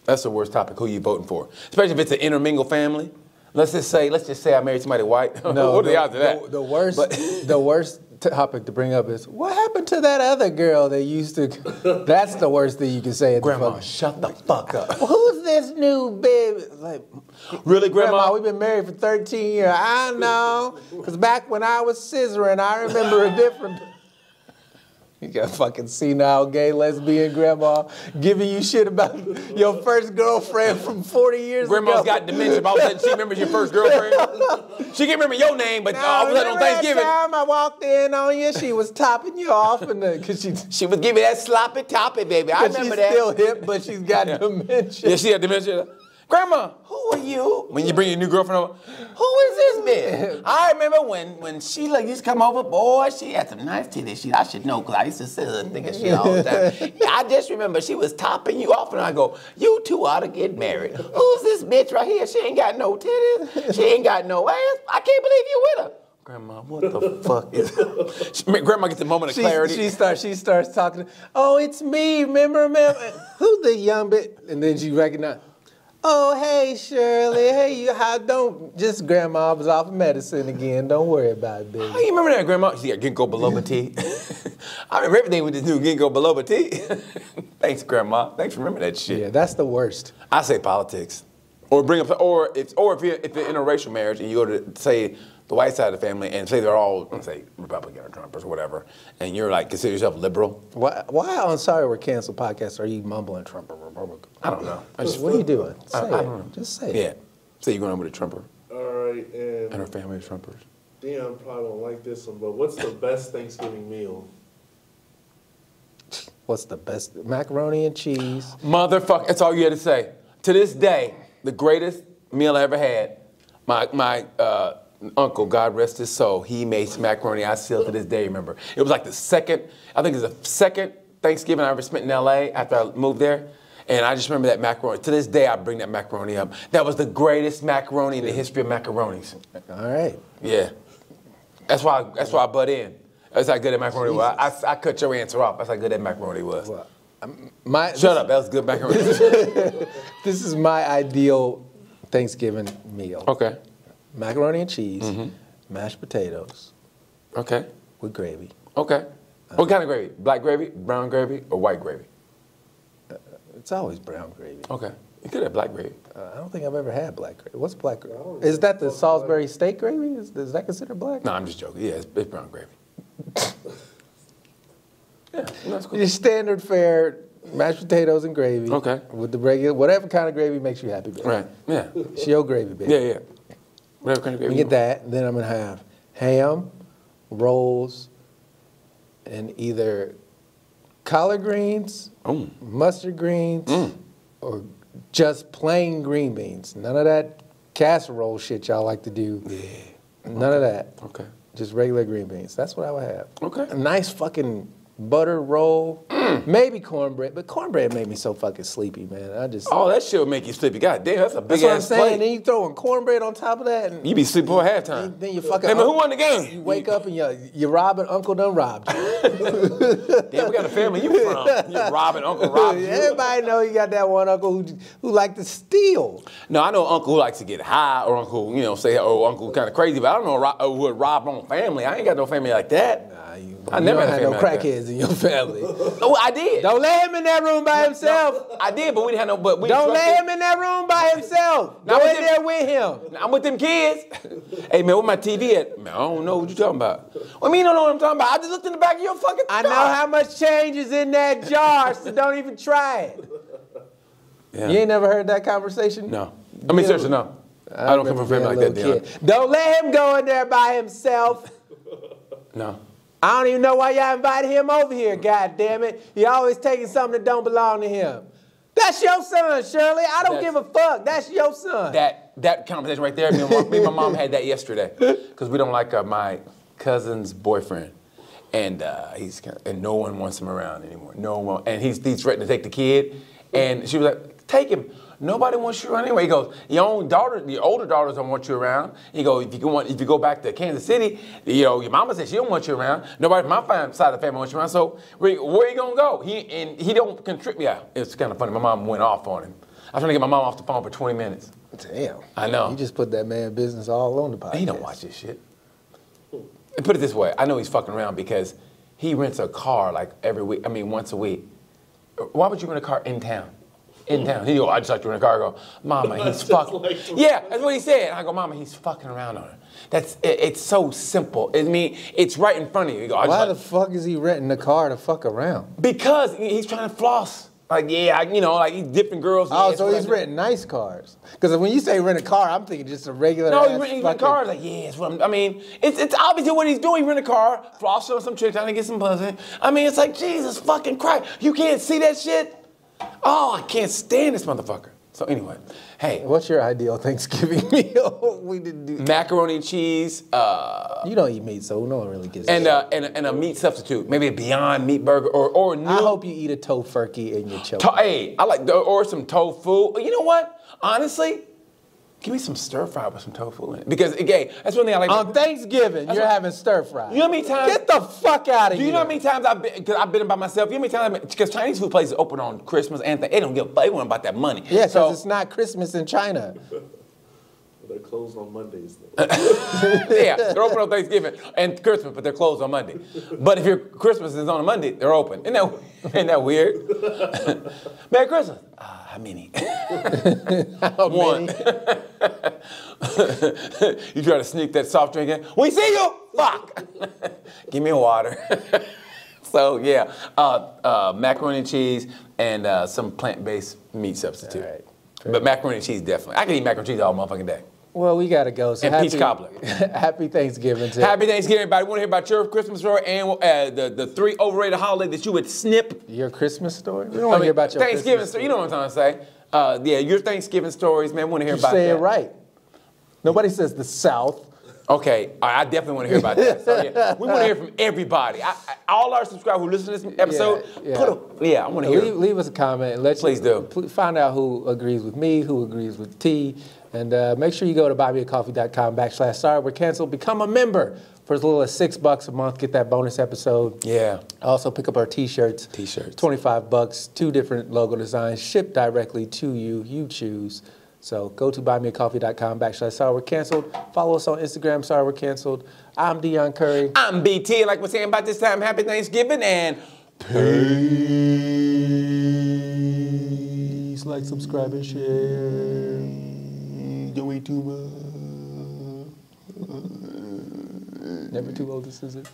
S1: That's the worst topic. Who you voting for? Especially if it's an intermingled family. Let's just say I married somebody white.
S2: No,
S1: what are the odds of that?
S2: The worst topic to bring up is, what happened to that other girl that used to... That's the worst thing you can say at
S1: Grandma,
S2: the fucking...
S1: shut the fuck up.
S2: Who's this new baby? Like,
S1: Really, Grandma?
S2: we've been married for 13 years. I know. Because back when I was scissoring, I remember a different... You got fucking senile, gay, lesbian grandma giving you shit about your first girlfriend from 40 years
S1: Grandma's
S2: ago.
S1: got dementia. All of a sudden, she remembers your first girlfriend. She can't remember your name, but all of a sudden on
S2: remember that
S1: Thanksgiving,
S2: time I walked in on you, she was topping you off, and because
S1: she was giving that sloppy toppy, baby. I remember
S2: she's
S1: that.
S2: still hip, but she's got dementia.
S1: Yeah, she had dementia. Grandma, who are you? When you bring your new girlfriend over, who is this bitch? I remember when Sheila used to come over, boy, she had some nice titties. I should know, because I used to sit there and think of shit all the time. Yeah, I just remember she was topping you off, and I go, you two ought to get married. Who's this bitch right here? She ain't got no titties. She ain't got no ass. I can't believe you with her. Grandma, what the fuck is Grandma gets a moment of clarity.
S2: She starts talking, oh, it's me, remember? Who's the young bitch? And then she recognized, oh, hey, Shirley. Hey, just grandma was off of medicine again. Don't worry about it, baby.
S1: Oh, you remember that, Grandma? She got ginkgo biloba tea. I remember everything with this new ginkgo biloba tea. Thanks, Grandma. Thanks for remembering that shit.
S2: Yeah, that's the worst.
S1: I say politics. Or if you're in a interracial marriage and you go to, say, the white side of the family and say they're all, let's say, Republican or Trumpers or whatever, and you're like, consider yourself liberal.
S2: Why on Sorry We're Canceled podcast are you mumbling Trump or Republican?
S1: I don't know.
S2: What are you doing? Say
S1: I don't
S2: it.
S1: know.
S2: Just say
S1: Yeah.
S2: it.
S1: Say you're going over to Trumper
S3: All right,
S1: and her
S3: and
S1: family is Trumpers.
S3: Dion probably won't like this one, but what's the best Thanksgiving meal?
S2: What's the best? Macaroni and cheese.
S1: Motherfucker, that's all you had to say. To this day, the greatest meal I ever had, my uncle, God rest his soul, he made some macaroni. I still to this day remember. It was like the second Thanksgiving I ever spent in LA after I moved there. And I just remember that macaroni. To this day, I bring that macaroni up. That was the greatest macaroni in the history of macaronis.
S2: All right.
S1: Yeah. That's why I butt in. That's how good that macaroni was. I cut your answer off. That's how good that macaroni was. Shut up. That was good macaroni.
S2: This is my ideal Thanksgiving meal.
S1: Okay.
S2: Macaroni and cheese, mashed potatoes.
S1: Okay.
S2: With gravy.
S1: Okay. What kind of gravy? Black gravy, brown gravy, or white gravy?
S2: It's always brown gravy.
S1: Okay. You could have black gravy.
S2: I don't think I've ever had black gravy. What's black gravy? Is that the Salisbury steak gravy? Is that considered black?
S1: No, I'm just joking. Yeah, it's brown gravy. Yeah, that's cool.
S2: Your standard fare, mashed potatoes and gravy.
S1: Okay.
S2: With the regular, whatever kind of gravy makes you happy, baby.
S1: Right. Yeah.
S2: It's your gravy, baby.
S1: Yeah. Whatever kind of gravy.
S2: We get that, and then I'm gonna have ham, rolls, and either collard greens, mustard greens, or just plain green beans. None of that casserole shit y'all like to do.
S1: Yeah.
S2: None of that.
S1: Okay.
S2: Just regular green beans. That's what I would have.
S1: Okay.
S2: A nice fucking butter roll. Maybe cornbread, but cornbread made me so fucking sleepy, man.
S1: Oh, that shit would make you sleepy. God damn, that's a big
S2: That's what I'm
S1: ass
S2: saying.
S1: plate.
S2: And then you throwing cornbred on top of that. And
S1: You be sleeping for halftime.
S2: then you fucking.
S1: Hey, man, who won the game?
S2: You wake up and you're robbing Uncle done robbed you.
S1: Damn, we got a family you from. You're robbing Uncle Rob.
S2: Everybody know you got that one uncle who like to steal.
S1: No, I know an uncle who likes to get high, or uncle, uncle kind of crazy, but I don't know who would rob on family. I ain't got no family like that. I never had
S2: no
S1: family like that.
S2: crackheads in your family.
S1: Oh, I did.
S2: Don't let him in that room by himself.
S1: I did, but we didn't have no. But we
S2: Don't let him in that room by himself. Go in there with him.
S1: I'm with them kids. Hey man, where my TV at? Man, I don't know what you talking about. What mean you don't know what I'm talking about? I just looked in the back of your fucking car.
S2: I know how much change is in that jar, so don't even try it.
S1: Yeah.
S2: You ain't never heard that conversation?
S1: No. I mean, seriously, no. I don't come from a family like that, Dion.
S2: Don't let him go in there by himself.
S1: No.
S2: I don't even know why y'all invited him over here, God damn it. He always taking something that don't belong to him. That's your son, Shirley. I don't give a fuck. That's your son.
S1: That conversation right there, me and my mom had that yesterday. Because we don't like my cousin's boyfriend. And and no one wants him around anymore. No one. And he's threatening to take the kid. And she was like, take him. Nobody wants you around anyway. He goes, your older daughters don't want you around. He goes, if you go back to Kansas City, your mama says she don't want you around. Nobody from my side of the family wants you around. So where you gonna go? He don't contribute. Yeah, it's kind of funny. My mom went off on him. I was trying to get my mom off the phone for 20 minutes.
S2: Damn.
S1: I know.
S2: You just put that man business all on the podcast.
S1: He don't watch this shit. Put it this way. I know he's fucking around because he rents a car like every week. I mean, once a week. Why would you rent a car in town? In town. He go, I just like to rent a car. I go, Mama, he's fucking. Yeah, that's what he said. I go, Mama, he's fucking around on her. It's so simple. I mean, it's right in front of you. You go,
S2: why the fuck is he renting a car to fuck around?
S1: Because he's trying to floss. Like, he's different girls.
S2: Oh, so he's renting nice cars. Because when you say rent a car, I'm thinking just a regular.
S1: No, he's renting cars. Like, it's obviously what he's doing. He rent a car, flossing on some chick, trying to get some pussy. I mean, it's like, Jesus fucking Christ. You can't see that shit? Oh, I can't stand this motherfucker. So anyway, hey.
S2: What's your ideal Thanksgiving meal? We didn't do
S1: macaroni and cheese.
S2: You don't eat meat, so no one really gets
S1: and a meat substitute. Maybe a Beyond Meat burger or new.
S2: I hope you eat a tofurkey in your choke.
S1: Hey, I like or some tofu. You know what? Honestly, give me some stir fry with some tofu in it. Because again, that's one thing I like.
S2: On Thanksgiving, you're having stir fry.
S1: You know how many times?
S2: Get the fuck out of here.
S1: Do you know how many times I've been by myself? You know how many times? Because Chinese food places open on Christmas and they don't give a fuck. They want about that money.
S2: Yeah, because it's not Christmas in China.
S3: They're closed on Mondays, though.
S1: Yeah, they're open on Thanksgiving and Christmas, but they're closed on Monday. But if your Christmas is on a Monday, they're open. Isn't that weird? Merry Christmas. How many?
S2: How
S1: One.
S2: many?
S1: You try to sneak that soft drink in. We see you. Fuck. Give me a water. So yeah, macaroni and cheese and some plant-based meat substitute.
S2: All right.
S1: But macaroni and cheese definitely. I can eat macaroni and cheese all motherfucking day.
S2: Well, we gotta go. So
S1: And peach cobbler.
S2: Happy Thanksgiving to
S1: Happy Thanksgiving, everybody. We want to hear about your Christmas story and the 3 overrated holidays that you would snip.
S2: your Christmas story. We don't want to hear about your
S1: Thanksgiving
S2: Christmas
S1: story. You know what I'm trying to say. Yeah, your Thanksgiving stories, man. We want to hear
S2: You
S1: about
S2: say
S1: that.
S2: it right. Nobody says the South.
S1: Okay, I definitely want to hear about that. So, yeah, we want to hear from everybody. All our subscribers who listen to this episode, I want to hear.
S2: Leave us a comment and let's
S1: Please do.
S2: Find out who agrees with me, who agrees with T, and make sure you go to buymeacoffee.com/sorry we're canceled. Become a member for as little as $6 a month. Get that bonus episode.
S1: Yeah.
S2: Also pick up our T-shirts. $25, 2 different logo designs, shipped directly to you. You choose. So go to buymeacoffee.com/sorry we're canceled. Follow us on Instagram, sorry we're canceled. I'm Dion Curry.
S1: I'm BT. Like we're saying about this time, happy Thanksgiving and
S2: Peace. Like, subscribe, and share. Don't eat too much. Never too old to scissor.